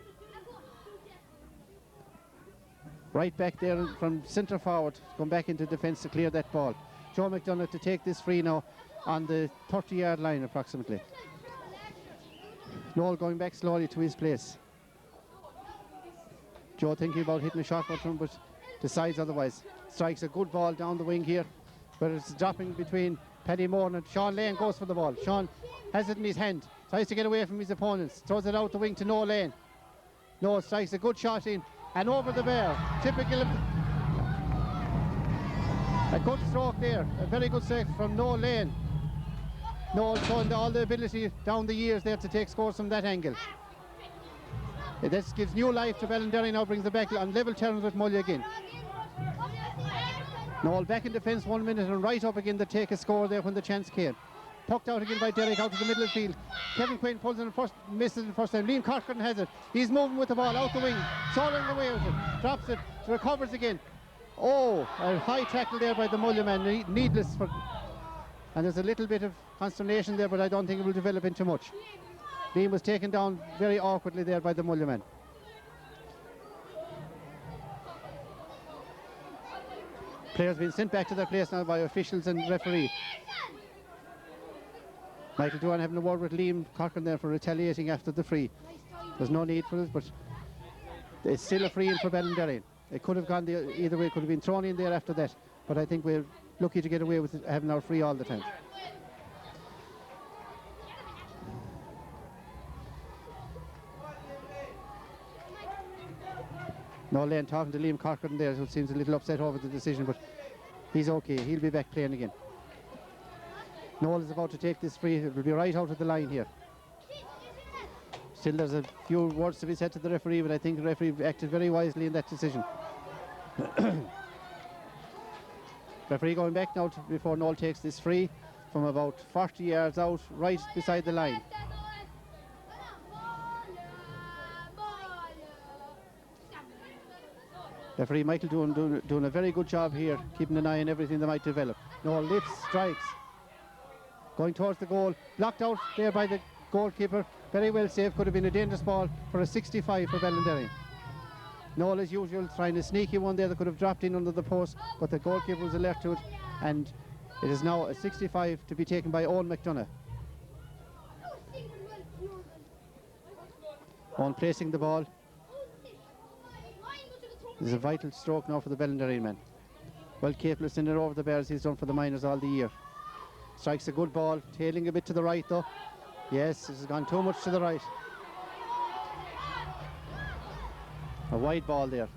Right back there from centre forward, going back into defence to clear that ball. Joe McDonagh to take this free now on the 30-yard line approximately. Noel going back slowly to his place. Joe thinking about hitting a shot but decides otherwise. Strikes a good ball down the wing here, but it's dropping between Paddy Moore and Sean Lane. Goes for the ball. Sean has it in his hand, tries to get away from his opponents, throws it out the wing to Noel Lane. Noel strikes a good shot in and over the bar. Typical of a good stroke there, a very good stroke from Noel Lane. Noel showing all the ability down the years there to take scores from that angle. This gives new life to Ballinderreen now, brings it back on level terms with Mullagh again. Noel back in defence 1 minute and right up again to take a score there when the chance came. Pucked out again by Derek out to the middle of the field. Kevin Quinn pulls in first, misses it first time. Liam Corcoran has it. He's moving with the ball out the wing, soaring away with it, drops it, recovers again. Oh, a high tackle there by the Mullagh man, needless for. And there's a little bit of consternation there, but I don't think it will develop into much. Liam was taken down very awkwardly there by the Mullagh man. Players being sent back to their place now by officials and referee. Michael Duan having a word with Liam Cochran there for retaliating after the free. There's no need for it, but it's still a free in for Ballinderreen. It could have gone either way, it could have been thrown in there after that, but I think we're lucky to get away with having our free all the time. No Lane talking to Liam Cochran there, who seems a little upset over the decision, but he's okay. He'll be back playing again. Noel is about to take this free. It will be right out of the line here. Still, there's a few words to be said to the referee, but I think the referee acted very wisely in that decision. Referee going back now before Noel takes this free from about 40 yards out, right beside the line. Referee Michael doing a very good job here, keeping an eye on everything that might develop. Noel lifts, strikes. Going towards the goal, blocked out there by the goalkeeper. Very well saved, could have been a dangerous ball for a 65 for Ballinderreen. Noel, as usual, trying a sneaky one there that could have dropped in under the post, but the goalkeeper was alert to it, and it is now a 65 to be taken by Joe McDonagh. On placing the ball. This is a vital stroke now for the Ballinderreen man. Well capable of sending it over the bar as he's done for the minors all the year. Strikes a good ball, tailing a bit to the right though. Yes, this has gone too much to the right. A wide ball there.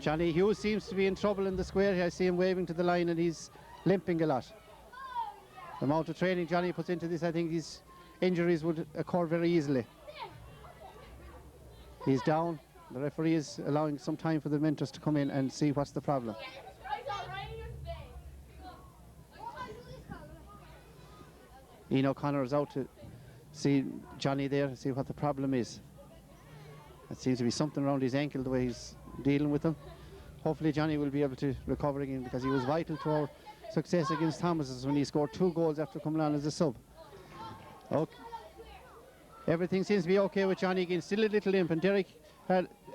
Johnny Hughes seems to be in trouble in the square here. I see him waving to the line and he's limping a lot. The amount of training Johnny puts into this, I think his injuries would occur very easily. He's down. The referee is allowing some time for the mentors to come in and see what's the problem. Ian O'Connor is out to see Johnny there, see what the problem is. It seems to be something around his ankle, the way he's dealing with him. Hopefully Johnny will be able to recover again, because he was vital to our success against Thomas's when he scored 2 goals after coming on as a sub. Okay. Everything seems to be okay with Johnny again. Still a little limp, and Derek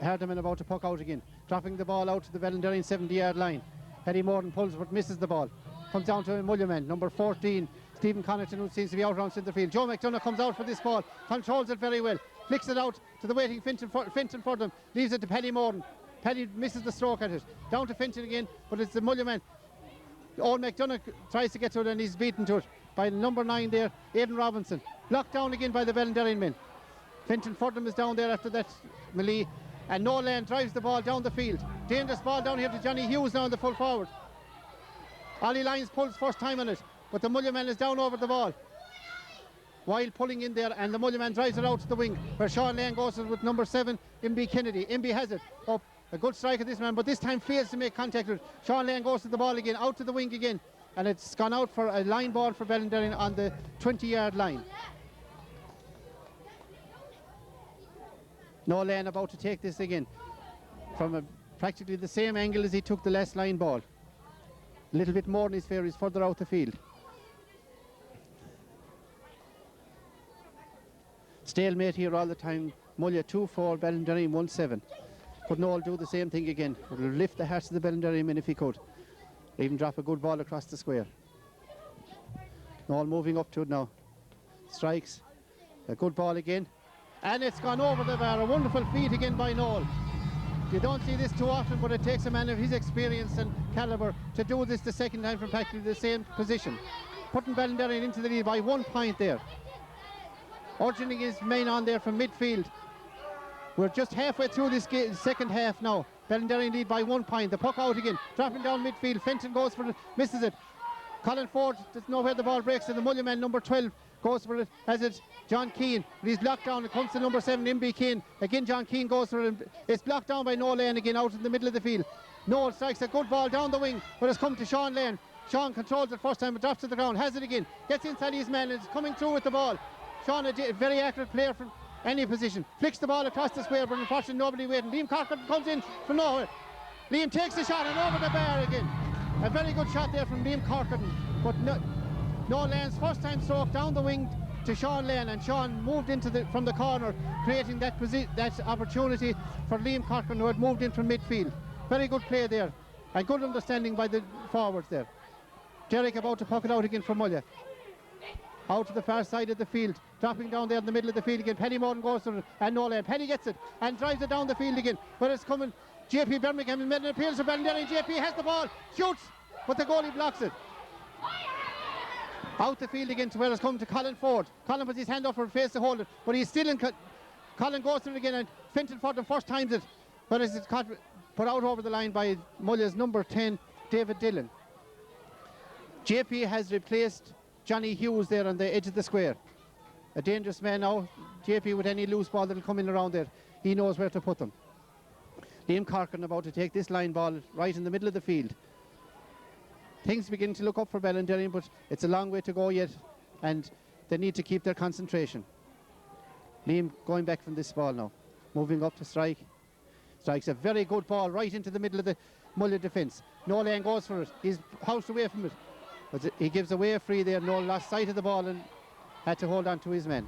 Hardiman about to puck out again. Dropping the ball out to the Ballinderreen 70-yard line. Paddy Morton pulls but misses the ball. Comes down to a Mullagh man, number 14. Stephen Connaughton, who seems to be out around centre field. Joe McDonagh comes out for this ball, controls it very well, flicks it out to the waiting Fintan Fordham, leaves it to Paddy Morton. Paddy misses the stroke at it. Down to Fintan again, but it's the Mullagh man. Old McDonagh tries to get to it and he's beaten to it by number 9 there, Aidan Robinson. Blocked down again by the Ballinderreen men. Fintan Fordham is down there after that melee, and Nolan drives the ball down the field. Dangerous ball down here to Johnny Hughes now in the full forward. Ollie Lyons pulls first time on it, but the Mullagh man is down over the ball while pulling in there, and the Mullagh man drives it out to the wing where Sean Lane goes with number 7, Imby Kennedy. Imby has it up, a good strike of this man, but this time fails to make contact with it. Sean Lane goes to the ball again, out to the wing again, and it's gone out for a line ball for Ballinderreen on the 20-yard line. Nolan about to take this again from practically the same angle as he took the last line ball. A little bit more in his favour, he's further out the field. Stalemate here all the time. Mullagh 2-4, Ballinderreen 1-7. Could Noel do the same thing again? Would lift the hearts of the Ballinderreen men if he could. Even drop a good ball across the square. Noel moving up to it now. Strikes. A good ball again. And it's gone over the bar. A wonderful feat again by Noel. You don't see this too often, but it takes a man of his experience and calibre to do this the second time from practically the same position. Putting Ballinderreen into the lead by 1 point there. Urging his men on there from midfield. We're just halfway through this second half now. Ballinderreen lead by 1 point. The puck out again. Dropping down midfield. Fenton goes for it. Misses it. Colin Ford doesn't know where the ball breaks. And the Mullagh man, number 12, goes for it. Has it John Keane. He's blocked down. It comes to number 7, Imby Keane. Again, John Keane goes for it. It's blocked down by Noel Lane again out in the middle of the field. Noel strikes a good ball down the wing, but it's come to Sean Lane. Sean controls it first time, but drops to the ground. Has it again. Gets inside his man and is coming through with the ball. Sean, a very accurate player from any position. Flicks the ball across the square, but unfortunately nobody waiting. Liam Cochran comes in from nowhere. Liam takes the shot and over the bar again. A very good shot there from Liam Cochran, but Noel Lane's first time stroke down the wing to Sean Lane, and Sean moved into from the corner, creating that opportunity for Liam Cochran, who had moved in from midfield. Very good play there. And good understanding by the forwards there. Derek about to puck it out again for Mullagh. Out to the far side of the field, dropping down there in the middle of the field again. Penny Morton goes for it, and Nolan. Penny gets it and drives it down the field again. But it's coming. JP Birmingham has made an appearance for Ballinderreen. JP has the ball, shoots, but the goalie blocks it. Out the field again to where it's coming to Colin Ford. Colin puts his hand up for face to hold it, but he's still in. Colin goes for it again, and Finton Ford the first times it, but it's put out over the line by Mullagh's number 10, David Dillon. JP has replaced Johnny Hughes there on the edge of the square. A dangerous man now. JP with any loose ball that'll come in around there, he knows where to put them. Liam Corcoran about to take this line ball right in the middle of the field. Things begin to look up for Ballinderreen, but it's a long way to go yet, and they need to keep their concentration. Liam going back from this ball now, moving up to strike. Strikes a very good ball right into the middle of the Mullagh defence. Nolan goes for it. He's housed away from it. But he gives away a free there. Nolan lost sight of the ball and had to hold on to his men.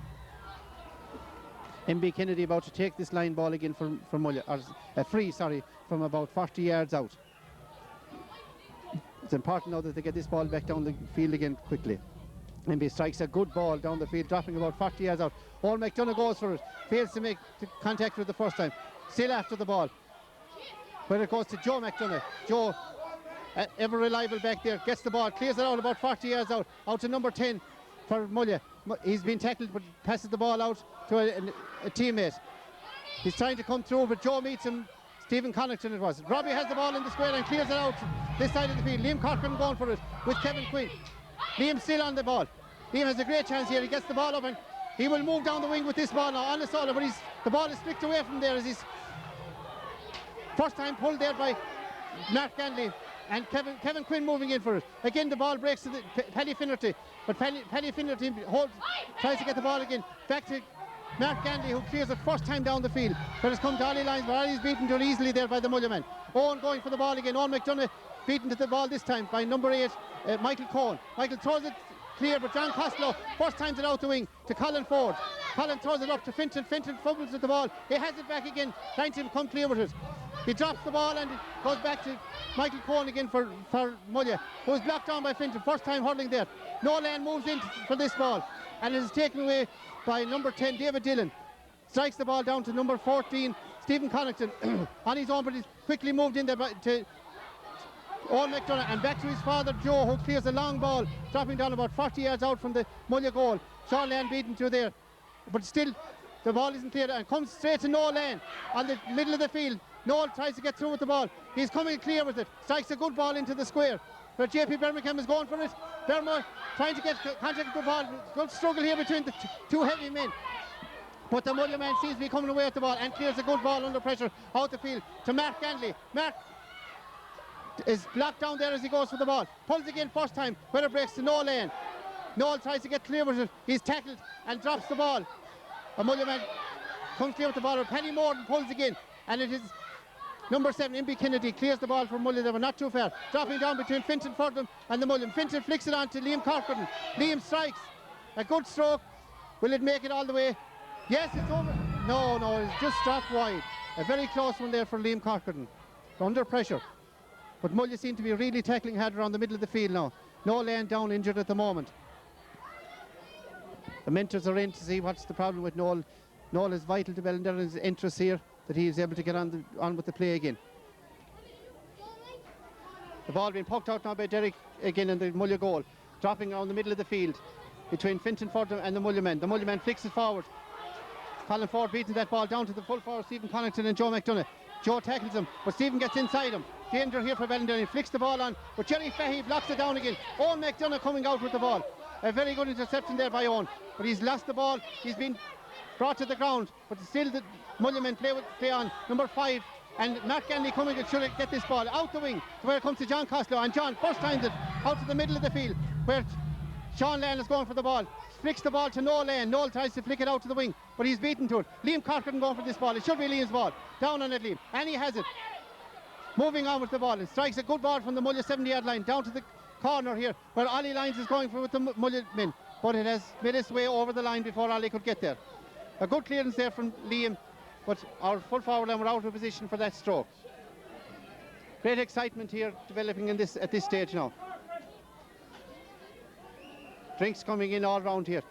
MB Kennedy about to take this line ball again from Mullagh, or a free, sorry, from about 40 yards out. It's important now that they get this ball back down the field again quickly. MB strikes a good ball down the field, dropping about 40 yards out. Owen McDonagh goes for it, fails to make contact with it the first time. Still after the ball. Where it goes to Joe McDonagh. Joe, ever reliable back there, gets the ball, clears it out about 40 yards out to number 10 for Mullagh. He's been tackled but passes the ball out to a teammate. He's trying to come through, but Joe meets him. Stephen Connaughton it was. Robbie has the ball in the square and clears it out this side of the field. Liam Corcoran going for it with Kevin Quinn. Liam still on the ball. Liam has a great chance here. He gets the ball up and he will move down the wing with this ball now on the solo, but the ball is flicked away from there as he's first time pulled there by Mark Ganley. And Kevin Quinn moving in for it. Again, the ball breaks to Paddy Finnerty. But Paddy Finnerty tries to get the ball again. Back to Mark Ganley, who clears it first time down the field. But it's come to Ollie Lyons, but Ollie's beaten too easily there by the Mullagh man. Owen going for the ball again. Owen McDonagh beaten to the ball this time by number 8, Michael Cohen. Michael throws it clear, but John Costello first times it out the wing to Colin Ford. Colin throws it up to Finton. Finton fumbles with the ball. He has it back again, trying to come clear with it. He drops the ball and it goes back to Michael Cohen again for Mullagh, who is blocked down by Finton. First time hurling there. Nolan moves in for this ball and it is taken away by number 10, David Dillon. Strikes the ball down to number 14, Stephen Connaughton on his own, but he's quickly moved in there to Owen McDonagh and back to his father Joe, who clears a long ball, dropping down about 40 yards out from the Mullagh goal. Sean Lane beaten to there, but still the ball isn't cleared and comes straight to Nolan on the middle of the field. Noel tries to get through with the ball. He's coming clear with it. Strikes a good ball into the square. But JP Birmingham is going for it. Bermo trying to get contact with the ball. Good struggle here between the two heavy men. But the Mullagh man seems to be coming away with the ball and clears a good ball under pressure out the field to Mark Ganley. Mark is blocked down there as he goes for the ball. Pulls again first time, where it breaks to Nolan. Noel tries to get clear with it. He's tackled and drops the ball. A Mullagh man comes clear with the ball. But Penny Morton pulls again, and it is number 7, MB Kennedy, clears the ball from Mullagh. They were not too far. Dropping down between Finton Fordham and the Mullagh. Finton flicks it on to Liam Corcoran. Liam strikes. A good stroke. Will it make it all the way? Yes, it's over. No, it's just dropped wide. A very close one there for Liam Corcoran. Under pressure. But Mullagh seem to be really tackling hard around the middle of the field now. No laying down injured at the moment. The mentors are in to see what's the problem with Noel. Noel is vital to Ballinderreen's interest here, that he is able to get on with the play again. The ball being poked out now by Derek again in the Mullagh goal, dropping around the middle of the field between Finton Fordham and the Mullagh man. The Mullagh man flicks it forward. Colin Ford beating that ball down to the full forward, Stephen Connaughton and Joe McDonagh. Joe tackles him, but Stephen gets inside him. Danger here for Ballinderreen. Flicks the ball on, but Jerry Fahey blocks it down again. Owen McDonagh coming out with the ball. A very good interception there by Owen, but he's lost the ball. He's been brought to the ground, but still the Mullagh men play on. Number 5 and Mark Ganley coming and should get this ball out the wing to where it comes to John Costello, and John first times it out to the middle of the field where Sean Lane is going for the ball. Flicks the ball to Noel Lane. Noel tries to flick it out to the wing, but he's beaten to it. Liam Corcoran going for this ball. It should be Liam's ball. Down on it, Liam, and he has it. Moving on with the ball, and strikes a good ball from the Mullagh 70-yard line down to the corner here where Ollie Lyons is going for with the Mullagh men, but it has made its way over the line before Ollie could get there. A good clearance there from Liam, but our full forward line were out of position for that stroke. Great excitement here developing at this stage now. Drinks coming in all round here.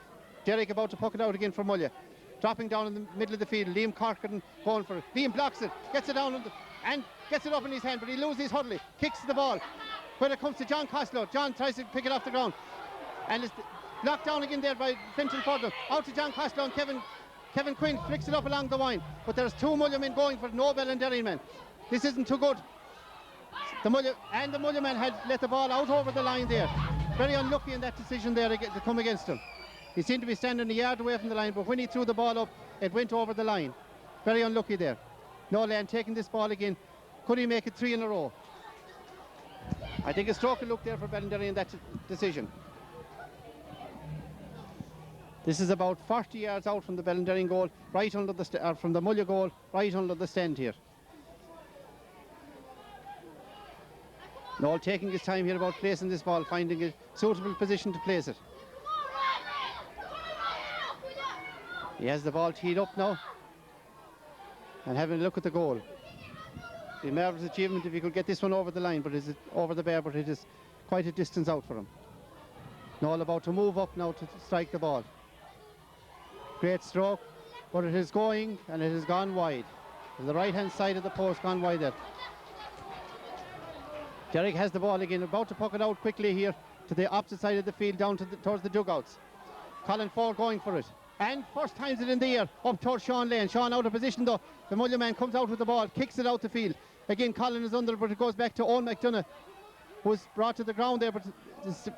Derek about to puck it out again for Mullagh. Dropping down in the middle of the field. Liam Corcoran going for it. Liam blocks it, gets it down and gets it up in his hand, but he loses Hudley. Kicks the ball. When it comes to John Costello, John tries to pick it off the ground. And it's knocked down again there by Fintan Fordham. Out to John Costello and Kevin Quinn flicks it up along the line. But there's two Mullagh men going for it, no Ballinderreen men. This isn't too good. The Mullagh man had let the ball out over the line there. Very unlucky in that decision there to come against him. He seemed to be standing a yard away from the line, but when he threw the ball up, it went over the line. Very unlucky there. Nolan taking this ball again. Could he make it 3 in a row? I think a stroke of luck there for Ballinderreen in that decision. This is about 40 yards out from the Ballinderreen goal, right under the from the Mullagh goal, right under the stand here. Noel taking his time here about placing this ball, finding a suitable position to place it. He has the ball teed up now and having a look at the goal. The marvellous achievement if he could get this one over the line, but is it over the bar, but it is quite a distance out for him. Noel about to move up now to strike the ball. Great stroke, but it is going and it has gone wide. The right hand side of the post gone wide there. Derek has the ball again, about to puck it out quickly here to the opposite side of the field, down to towards the dugouts. Colin Ford going for it. And first times it in the air, up towards Sean Lane. Sean out of position though. The Mullagh man comes out with the ball, kicks it out the field. Again, Colin is under, but it goes back to Owen McDonagh, who was brought to the ground there, but the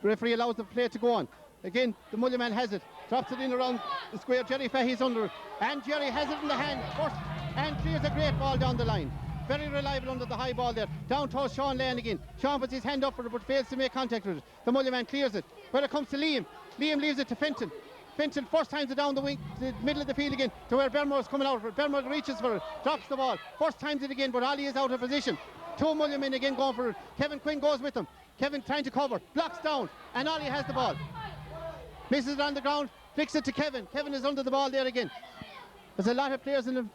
referee allows the play to go on. Again, the Mullagh man has it, drops it in around the square. Jerry Fahey's under it, and Jerry has it in the hand first, and clears a great ball down the line. Very reliable under the high ball there. Down towards Sean Lane again. Sean puts his hand up for it, but fails to make contact with it. The Mullagh man clears it. When it comes to Liam, Liam leaves it to Fintan. Fintan first times it down the wing, to the middle of the field again, to where Bermore's coming out for it. Bermore reaches for it, drops the ball. First times it again, but Ollie is out of position. Two Mullagh men again going for it. Kevin Quinn goes with him. Kevin trying to cover, blocks down, and Ollie has the ball. Misses it on the ground, flicks it to Kevin. Kevin is under the ball there again. There's a lot of players in the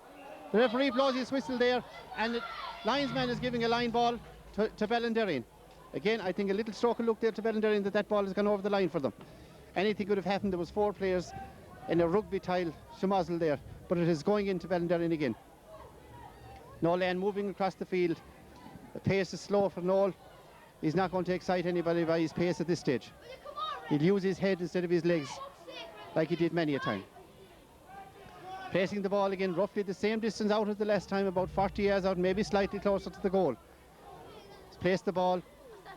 referee blows his whistle there, and the linesman is giving a line ball to Ballinderreen. Again, I think a little stroke of luck there to Ballinderreen that ball has gone over the line for them. Anything could have happened. There was 4 players in a rugby tile schmozzle there, but it is going into Ballinderreen again. Nolan moving across the field. The pace is slow for Noel. He's not going to excite anybody by his pace at this stage. He'll use his head instead of his legs, like he did many a time. Placing the ball again, roughly the same distance out as the last time, about 40 yards out, maybe slightly closer to the goal. He's placed the ball,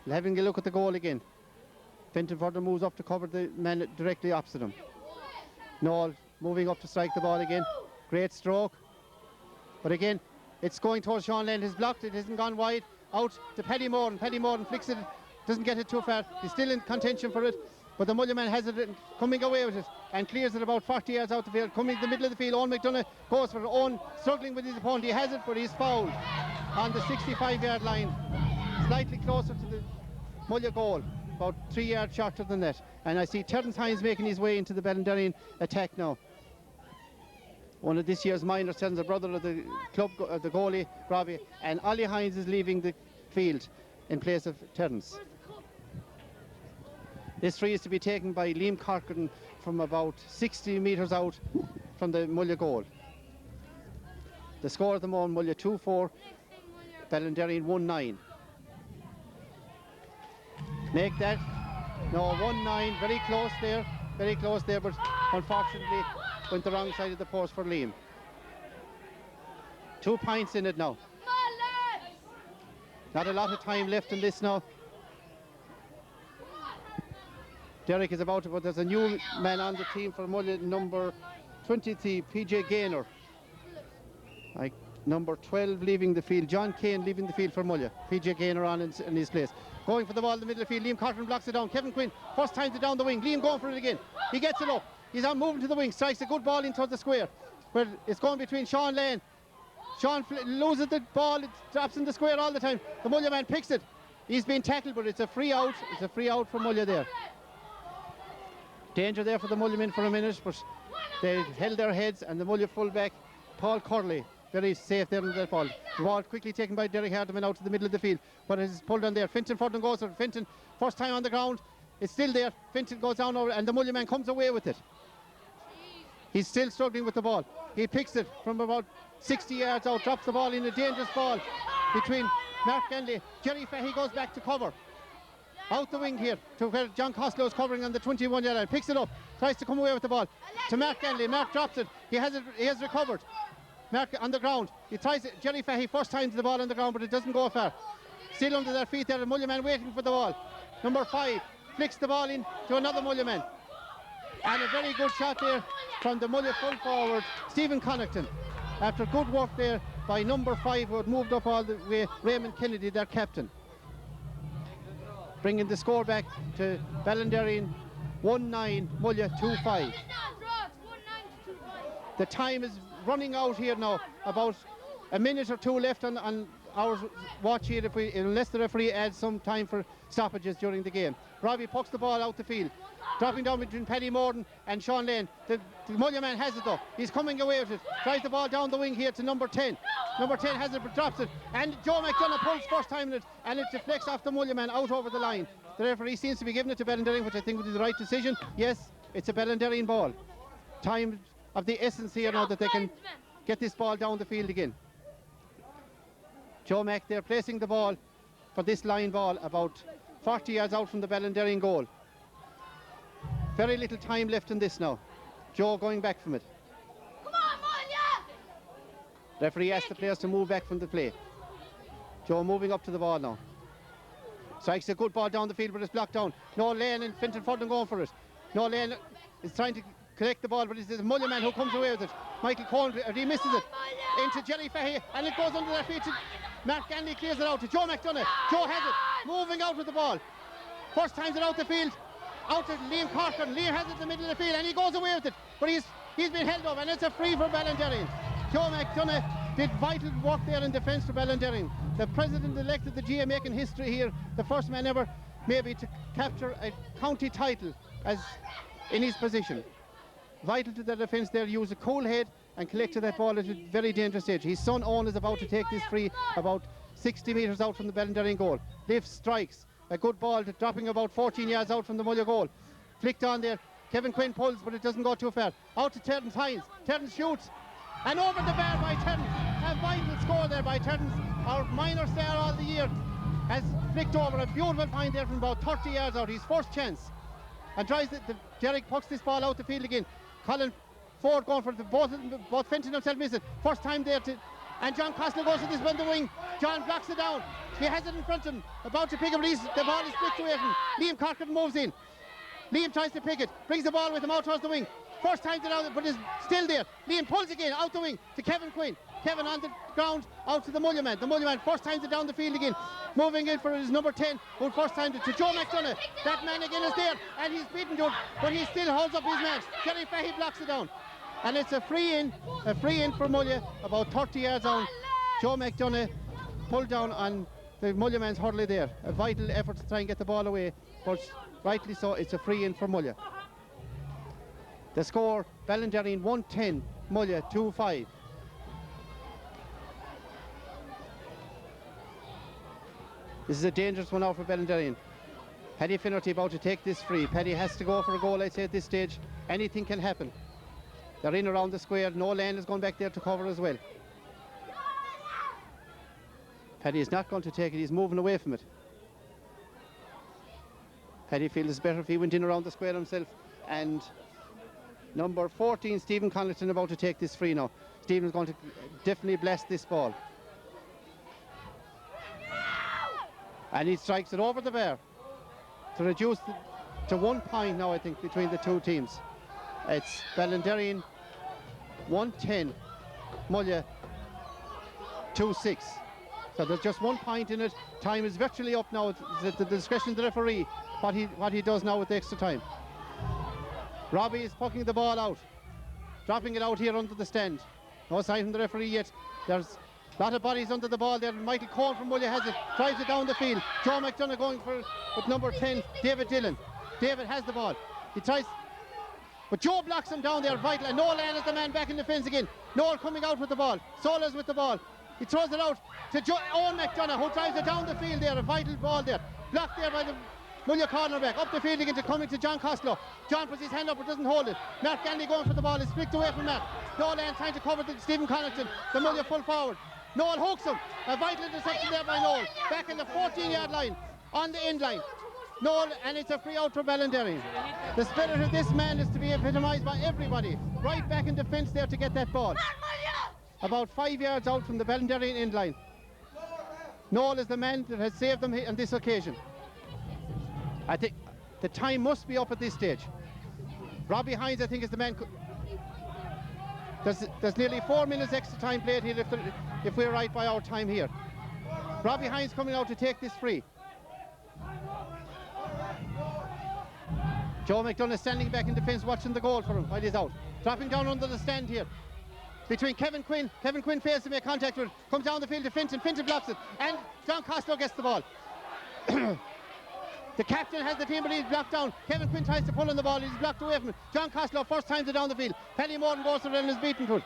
having a look at the goal again. Fintan Fordham moves up to cover the man directly opposite him. Noel moving up to strike the ball again. Great stroke. But again, it's going towards Sean Lane. He's blocked, it hasn't gone wide. Out to Paddy Moran. Paddy Moran flicks it, doesn't get it too far. He's still in contention for it. But the Mullagh man has it coming away with it and clears it about 40 yards out the field. Coming to the middle of the field, Owen McDonagh goes for it. Owen struggling with his opponent. He has it, but he's fouled on the 65-yard line. Slightly closer to the Mullagh goal, about 3 yards shorter than that. And I see Terence Hines making his way into the Ballinderreen attack now. One of this year's minors, Terence, a brother of the club, the goalie, Robbie. And Ollie Hines is leaving the field in place of Terence. This free is to be taken by Liam Corcoran from about 60 metres out from the Mullagh goal. The score at the moment, Mullagh 2-4, Ballinderreen 1-9. Make that, no, 1-9, very close there, but unfortunately went the wrong side of the post for Liam. 2 points in it now. Not a lot of time left in this now. Derek is about to, but there's a new man on the team for Mullagh, number 23, PJ Gaynor. Number 12 leaving the field, John Kane leaving the field for Mullagh. PJ Gaynor on in his place. Going for the ball in the middle of the field, Liam Corcoran blocks it down. Kevin Quinn, first time to down the wing. Liam going for it again. He gets it up. He's on moving to the wing, strikes a good ball into the square. Where it's going between Sean Lane. Sean loses the ball, it drops in the square all the time. The Mullagh man picks it. He's been tackled, but it's a free out. It's a free out for Mullagh there. Danger there for the Mullagh men for a minute, but they held their heads, and the Mullagh fullback, Paul Curley, very safe there in that ball. The ball quickly taken by Derek Hardiman out to the middle of the field, but it is pulled on there. Finton Fordham goes for Finton, first time on the ground. It's still there. Finton goes down over, and the Mullagh man comes away with it. He's still struggling with the ball. He picks it from about 60 yards out, drops the ball in a dangerous ball between Mark Ganley. Jerry Fahey goes back to cover. Out the wing here to where John Costello is covering on the 21-yard line. Picks it up, tries to come away with the ball to Mark Ganley. Mark drops it. He has recovered. Mark on the ground. He tries it. Jerry Fahey first time to the ball on the ground, but it doesn't go far. Still under their feet there. The Mullagh man waiting for the ball. Number 5 flicks the ball in to another Mullagh man. And a very good shot there from the Mullagh full forward, Stephen Connaughton. After good work there by number 5, who had moved up all the way, Raymond Kennedy, their captain. Bringing the score back to Ballinderreen 1-9, Mullagh 2-5. The time is running out here now. About a minute or two left on our watch here, unless the referee adds some time for stoppages during the game. Robbie pucks the ball out the field, dropping down between Paddy Morden and Sean Lane. The Mullagh man has it though. He's coming away with it. Tries the ball down the wing here to number 10. Number 10 has it but drops it. And Joe McDonagh pulls first time in it, and it deflects off the Mullagh man out over the line. The referee seems to be giving it to Ballinderreen, which I think would be the right decision. Yes, it's a Ballinderreen ball. Time of the essence here now that they can get this ball down the field again. Joe Mack there placing the ball for this line ball about 40 yards out from the Ballinderreen goal. Very little time left in this now. Joe going back from it. Come on, Mullagh! Referee asks the players to move back from the play. Joe moving up to the ball now. Strikes a good ball down the field, but it's blocked down. Noel Lane and Finton Fordham going for it. Noel Lane is trying to collect the ball, but it's the Mullagh man who comes away with it. Michael Cohen, he misses it into Jerry Fahey, and it goes under their feet. Mark Ganley clears it out to Joe McDonagh. Joe has it, moving out with the ball. First time's it out the field, out to Liam Corcoran. Liam has it in the middle of the field, and he goes away with it, but he's been held up, and it's a free for Ballinderreen. Joe McDonagh did vital work there in defence for Ballinderreen. The president-elect of the GA making history here, the first man ever maybe to capture a county title as in his position. Vital to the defence there, use a cool head and collected that ball at a very dangerous stage. His son Owen is about to take this free about 60 metres out from the Ballinderreen goal. Lifts, strikes, a good ball dropping about 14 yards out from the Mullagh goal. Flicked on there, Kevin Quinn pulls, but it doesn't go too far. Out to Terence Hines. Terence shoots, and over the bar by Terence. A vital score there by Terence, our minor star all the year. Has flicked over a beautiful find there from about 30 yards out, his first chance. And tries Derek pucks this ball out the field again. Colin Ford going for it, both Fenton himself miss it. First time there and John Costello goes to this on the wing. John blocks it down. He has it in front of him, about to pick up, the ball is flicked away from him. Liam Corcoran moves in. Liam tries to pick it, brings the ball with him out towards the wing. First time to down, but is still there. Liam pulls again out the wing to Kevin Quinn. Kevin on the ground, out to the Mullagh man. The Mullagh man first time to down the field again. Moving in for his number 10, who first time to Joe McDonagh. That man again is there, and he's beaten Joe, but he still holds up his man. Jerry Fahey blocks it down. And it's a free in for Mullagh, about 30 yards on. Joe McDonagh pulled down on the Mullagh man's hurley there. A vital effort to try and get the ball away, but rightly so, it's a free in for Mullagh. The score, Ballinderreen 1-10, Mullagh 2-5. This is a dangerous one now for Ballinderreen. Paddy Finnerty about to take this free. Paddy has to go for a goal, I'd say, at this stage. Anything can happen. They're in around the square. Noel Lane is going back there to cover as well. Paddy is not going to take it. He's moving away from it. Paddy feels it's better if he went in around the square himself. And number 14, Stephen Connaughton, about to take this free now. Stephen's going to definitely blast this ball. And he strikes it over the bar to reduce to 1 point now, I think, between the two teams. It's Ballinderreen 1-10, Mullagh 2-6. So there's just 1 point in it. Time is virtually up now. It's at the discretion of the referee what he does now with the extra time. Robbie is pucking the ball out, dropping it out here under the stand. No sign from the referee yet. There's a lot of bodies under the ball there. Michael Cohen from Mullagh has it, drives it down the field. Joe McDonagh going for it with number 10, David Dillon. David has the ball. He tries, But Joe blocks him down there, vital, and Noel Lane is the man back in the fence again. Noel coming out with the ball, Solas with the ball. He throws it out to Joe McDonagh, who drives it down the field there, a vital ball there. Blocked there by the Mullagh cornerback, up the field again to coming to John Costello. John puts his hand up but doesn't hold it. Mark Gandy going for the ball, is flicked away from that. Noel Lane trying to cover Stephen Connaughton, the Mullagh full forward. Noel hooks him, a vital interception there by Noel. Back in the 14-yard line, on the end line. Noel, and it's a free out for Ballinderreen. The spirit of this man is to be epitomised by everybody. Right back in defence there to get that ball. About 5 yards out from the Ballinderreen end line. Noel is the man that has saved them on this occasion. I think the time must be up at this stage. Robbie Hines, I think, is the man. There's nearly 4 minutes extra time played here if we're right by our time here. Robbie Hines coming out to take this free. Joe McDonagh standing back in defence watching the goal for him while he's out. Dropping down under the stand here. Between Kevin Quinn fails to make contact with it, comes down the field to Finton blocks it, and John Costello gets the ball. The captain has the team, but he's blocked down. Kevin Quinn tries to pull on the ball, he's blocked away from it. John Costello first time to down the field. Paddy Morton goes for it and is beaten to it.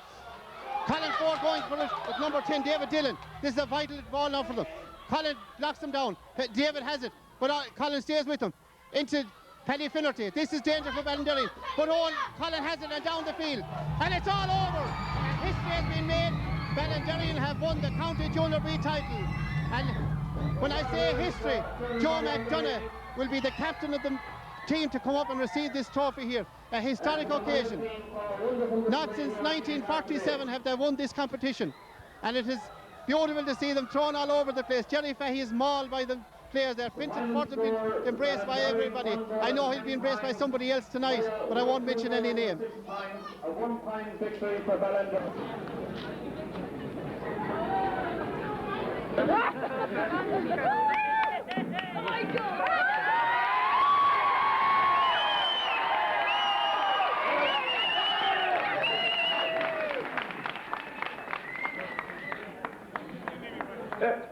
Colin Ford going for it with number 10, David Dillon. This is a vital ball now for them. Colin blocks them down. David has it, but Colin stays with them. Into Paddy Finnerty. This is danger for Ballinderreen. But Colin has it and down the field. And it's all over. And history has been made. Ballinderreen have won the County Junior B title. And when I say history, Joe McDonagh will be the captain of the team to come up and receive this trophy here. A historic occasion. Not since 1947 have they won this competition. And it is beautiful to see them thrown all over the place. Jerry Fahey is mauled by the players there. Finton Ford has been embraced by everybody. I know he'll be embraced by somebody else tonight, but I won't mention any name. A one-time victory for Ballinderreen.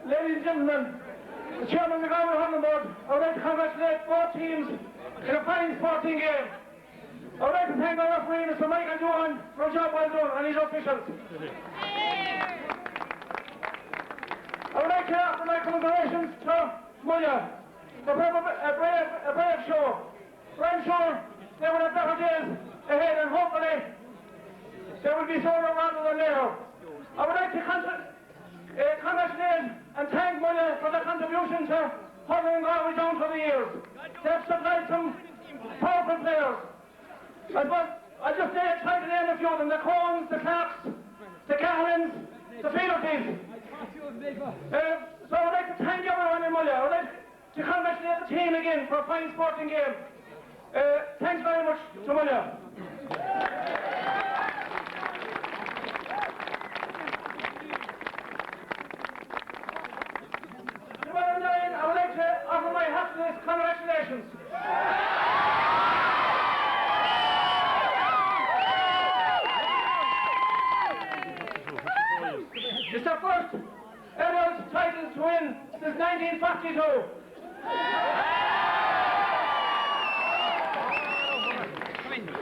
Ladies and gentlemen, the chairman of the Galway Hurling Board, I would like to congratulate both teams in a fine sporting game. I would like to thank our referee, Mr. Michael Johan, for a job well done, and his officials. I would like to offer my congratulations to Mullagh for a brave show. But I'm sure they will have better days ahead, and hopefully they will be sooner rather than later. I would like to congratulate and thank Mullagh for their contribution to hurling Galway down for the years. They have supplied some powerful players. I just try to name a few of them: the Coens, the Clarks, the Cahalans, the Fieldertys. So I would like to thank everyone in Mullagh. I would like to congratulate the team again for a fine sporting game. Thanks very much to Mullagh. I would like to offer my heartiest congratulations. It's the first adult title to win since 1942.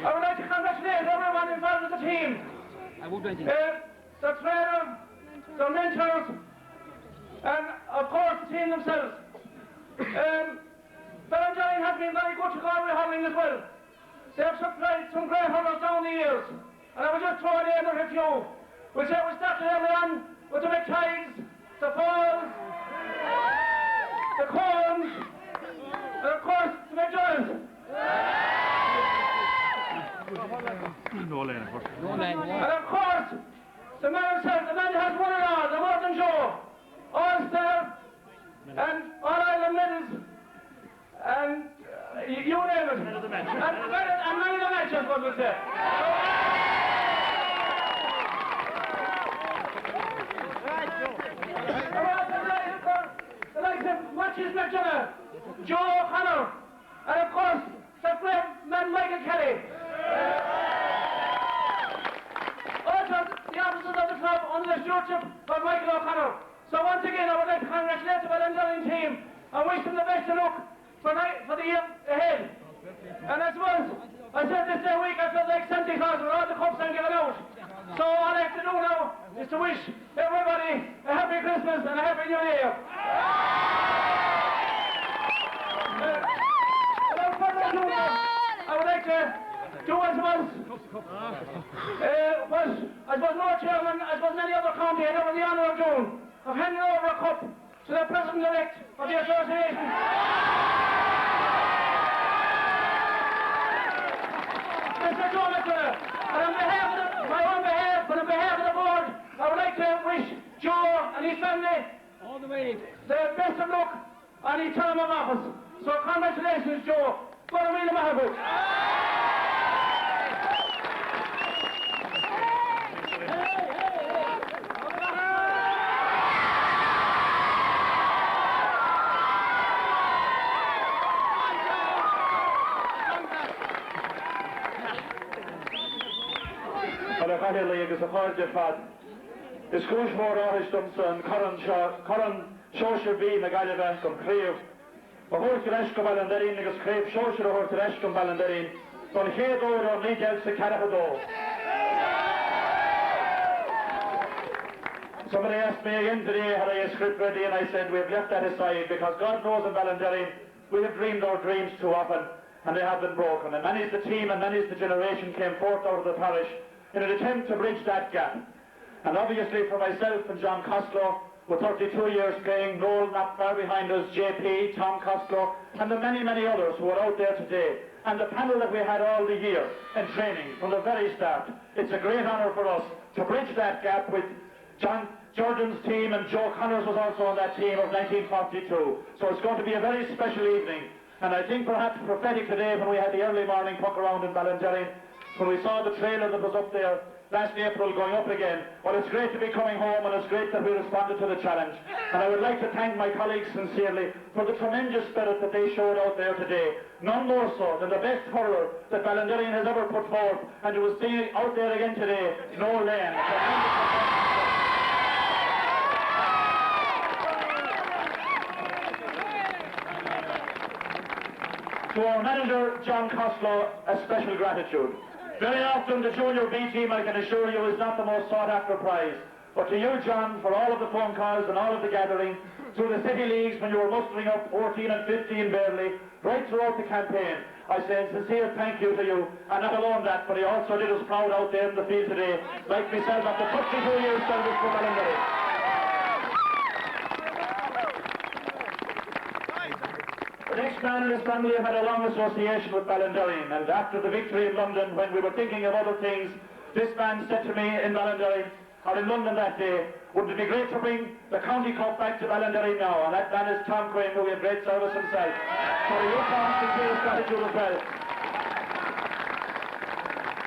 I would like to congratulate everyone involved with the team. The trainer, the mentors, and of course the team themselves. Ballinderreen has been very good to Galway hurling as well. They have supplied some great hurlers down the years, and I will just throw in a few. We started early on with the McTides, the Falls, the Coens, and of course the McDonalds. And of course, the man himself, the man who has won it all, the Morton Joe, All-Star, and All-Ireland medals, and you name it. And many of the matches, what we say. The likes of Matthews McDonagh, Joe O'Connor, and of course, the great man Michael Kelly. Also, the officers of the club under the stewardship of Michael O'Connor. So once again, I would like to congratulate the Ballinderreen team and wish them the best of luck for the year ahead. And I suppose I said this day week I felt like Santa Claus with all the cups I'm giving out. So all I have to do now is to wish everybody a happy Christmas and a happy New Year. Without further ado, I would like to do as was. I suppose no chairman, I suppose any other county had ever the honour of doing, of handing over a cup to the president-elect of the association. Mr. Joe McDonagh, and on behalf of my own behalf and on behalf of the board, I would like to wish Joe and his family all the way the best of luck on his term of office. So congratulations, Joe. Go to Wheeler Mahabu. Agus a fáilte fad. Is cúis mór áthaisteam san Coran Seoir B na Gaillimhe go críomh. Ba thuairt leis go Ballinderreen agus críomh Seoir a thuairt leis go Ballinderreen don chéad óir an lídeil sa Cearcha Dó. Somebody asked me again today had I a script ready, and I said we have left that aside because God knows in Ballinderreen we have dreamed our dreams too often and they have been broken, and many's the team and many's the generation came forth out of the parish in an attempt to bridge that gap. And obviously for myself and John Costello, with 32 years playing, Noel not far behind us, JP, Tom Costello, and the many, many others who are out there today, and the panel that we had all the year in training from the very start. It's a great honour for us to bridge that gap with John Jordan's team, and Joe Connors was also on that team of 1942. So it's going to be a very special evening, and I think perhaps prophetic today when we had the early morning puck around in Ballinderreen, when we saw the trailer that was up there last April going up again. Well, it's great to be coming home, and it's great that we responded to the challenge. And I would like to thank my colleagues sincerely for the tremendous spirit that they showed out there today. None more so than the best hurler that Ballinderreen has ever put forth, and you will see out there again today, Noel Lane. To our manager, John Costello, a special gratitude. Very often the Junior B team, I can assure you, is not the most sought after prize. But to you, John, for all of the phone calls and all of the gathering, through the city leagues when you were mustering up 14 and 15 barely, right throughout the campaign, I say a sincere thank you to you. And not alone that, but he also did us proud out there in the field today, like myself after 32 years service for Ballinderreen. The next man and his family have had a long association with Ballinderreen, and after the victory in London, when we were thinking of other things, this man said to me in Ballinderreen, or in London that day, wouldn't it be great to bring the county cup back to Ballinderreen now? And that man is Tom Quinn, who we have great service himself. So you, Tom, sincere gratitude as well.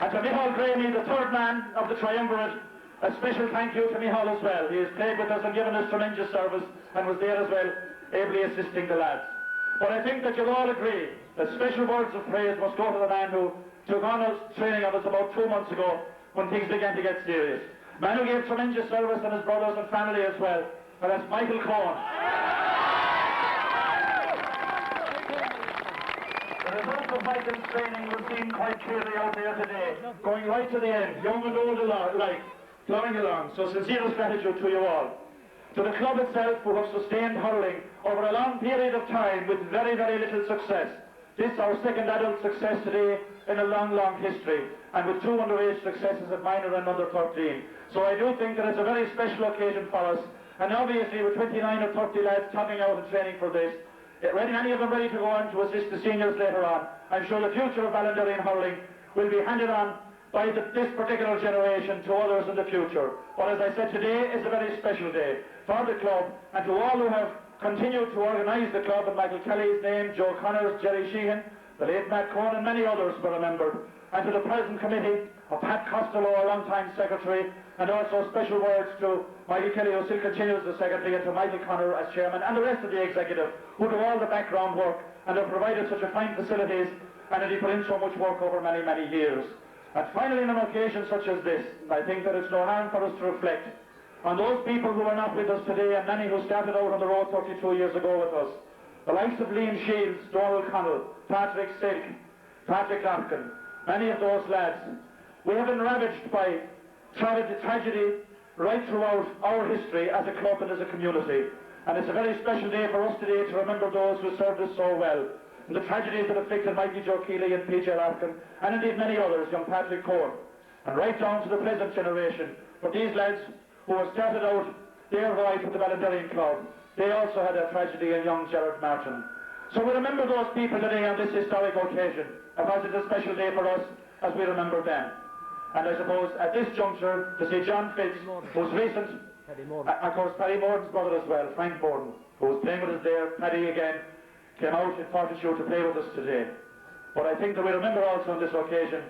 And to Micheál Graney, the third man of the triumvirate, a special thank you to Micheál as well. He has played with us and given us tremendous service, and was there as well, ably assisting the lads. But I think that you'll all agree that special words of praise must go to the man who took on us training of us about 2 months ago when things began to get serious. Man who gave tremendous service, and his brothers and family as well, and that's Michael Cohen. The results of Michael's training were seen quite clearly out there today, going right to the end, young and old alike, plowing along. So sincerest gratitude to you all. To the club itself, who have sustained hurling over a long period of time with very, very little success. This our second adult success today in a long, long history, and with 2 underage successes at minor and under 13. So I do think that it's a very special occasion for us, and obviously with 29 or 30 lads topping out and training for this, many of them ready to go on to assist the seniors later on. I'm sure the future of Ballinderreen hurling will be handed on by this particular generation to others in the future. But as I said, today is a very special day for the club, and to all who have continued to organise the club, in Michael Kelly's name, Joe Connors, Jerry Sheehan, the late Matt Cohen, and many others were remembered. And to the present committee of Pat Costello, a long-time secretary, and also special words to Michael Kelly, who still continues the secretary, and to Michael Connor as chairman, and the rest of the executive, who do all the background work and have provided such a fine facilities, and they put in so much work over many, many years. And finally, on an occasion such as this, I think that it's no harm for us to reflect on those people who are not with us today, and many who started out on the road 32 years ago with us. The likes of Liam Shields, Donald Connell, Patrick Silk, Patrick Larkin, many of those lads. We have been ravaged by tragedy right throughout our history as a club and as a community. And it's a very special day for us today to remember those who served us so well. And the tragedies that afflicted Mikey Joe Keeley and PJ Larkin, and indeed many others, young Patrick Core, and right down to the present generation. But these lads who have started out their ride with the Ballinderreen Club, they also had a tragedy in young Gerard Martin. So we remember those people today on this historic occasion, because it's a special day for us as we remember them. And I suppose at this juncture, to see John Fitz, who's recent, of course Paddy Morden's brother as well, Frank Morden, who was playing with us there, Paddy again, came out in Fortitude to play with us today. But I think that we remember also on this occasion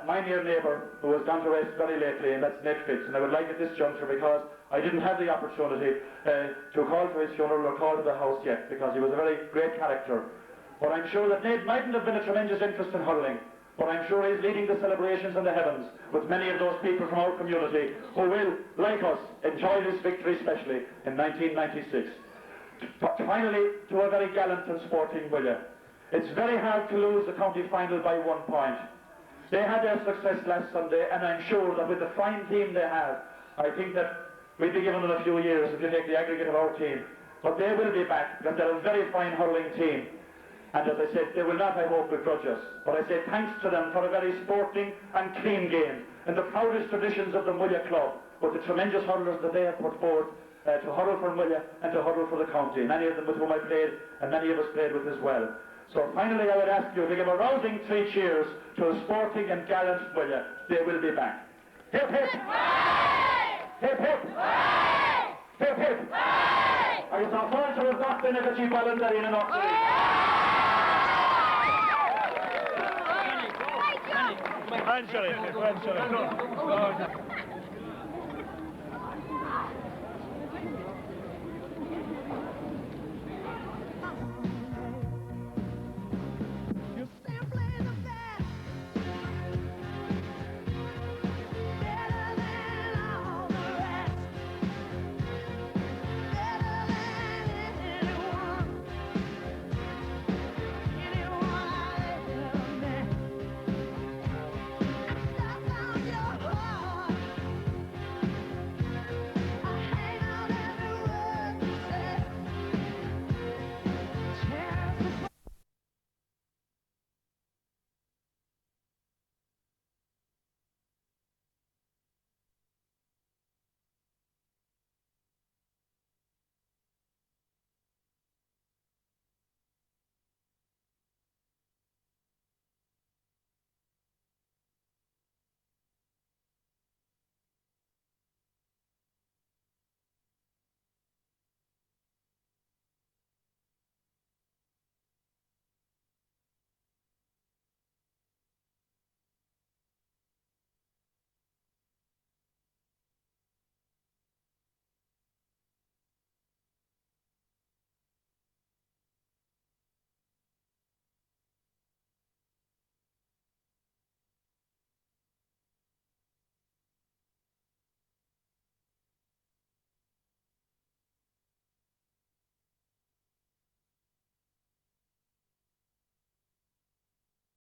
my near neighbour who has gone to rest very lately, and that's Ned Fitz. And I would like at this juncture, because I didn't have the opportunity to call for his funeral or call to the house yet, because he was a very great character. But I'm sure that Ned mightn't have been a tremendous interest in hurling, but I'm sure he's leading the celebrations in the heavens with many of those people from our community who will, like us, enjoy this victory, especially in 1996. But finally, to a very gallant and sporting Mullagh. It's very hard to lose the county final by 1 point. They had their success last Sunday, and I'm sure that with the fine team they have, I think that we'll be given them a few years if you take the aggregate of our team. But they will be back, because they're a very fine hurling team. And as I said, they will not, I hope, begrudge us. But I say thanks to them for a very sporting and clean game, in the proudest traditions of the Mullagh Club, with the tremendous hurlers that they have put forward to hurl for Mullagh and to hurl for the county. Many of them with whom I played, and many of us played with as well. So finally I would ask you to give a rousing 3 cheers to a sporting and gallant Mullagh. They will be back. Hip hip! Hip hip! Hip hip! I guess our fans have got been a cheap Ballinderreen and Eventually.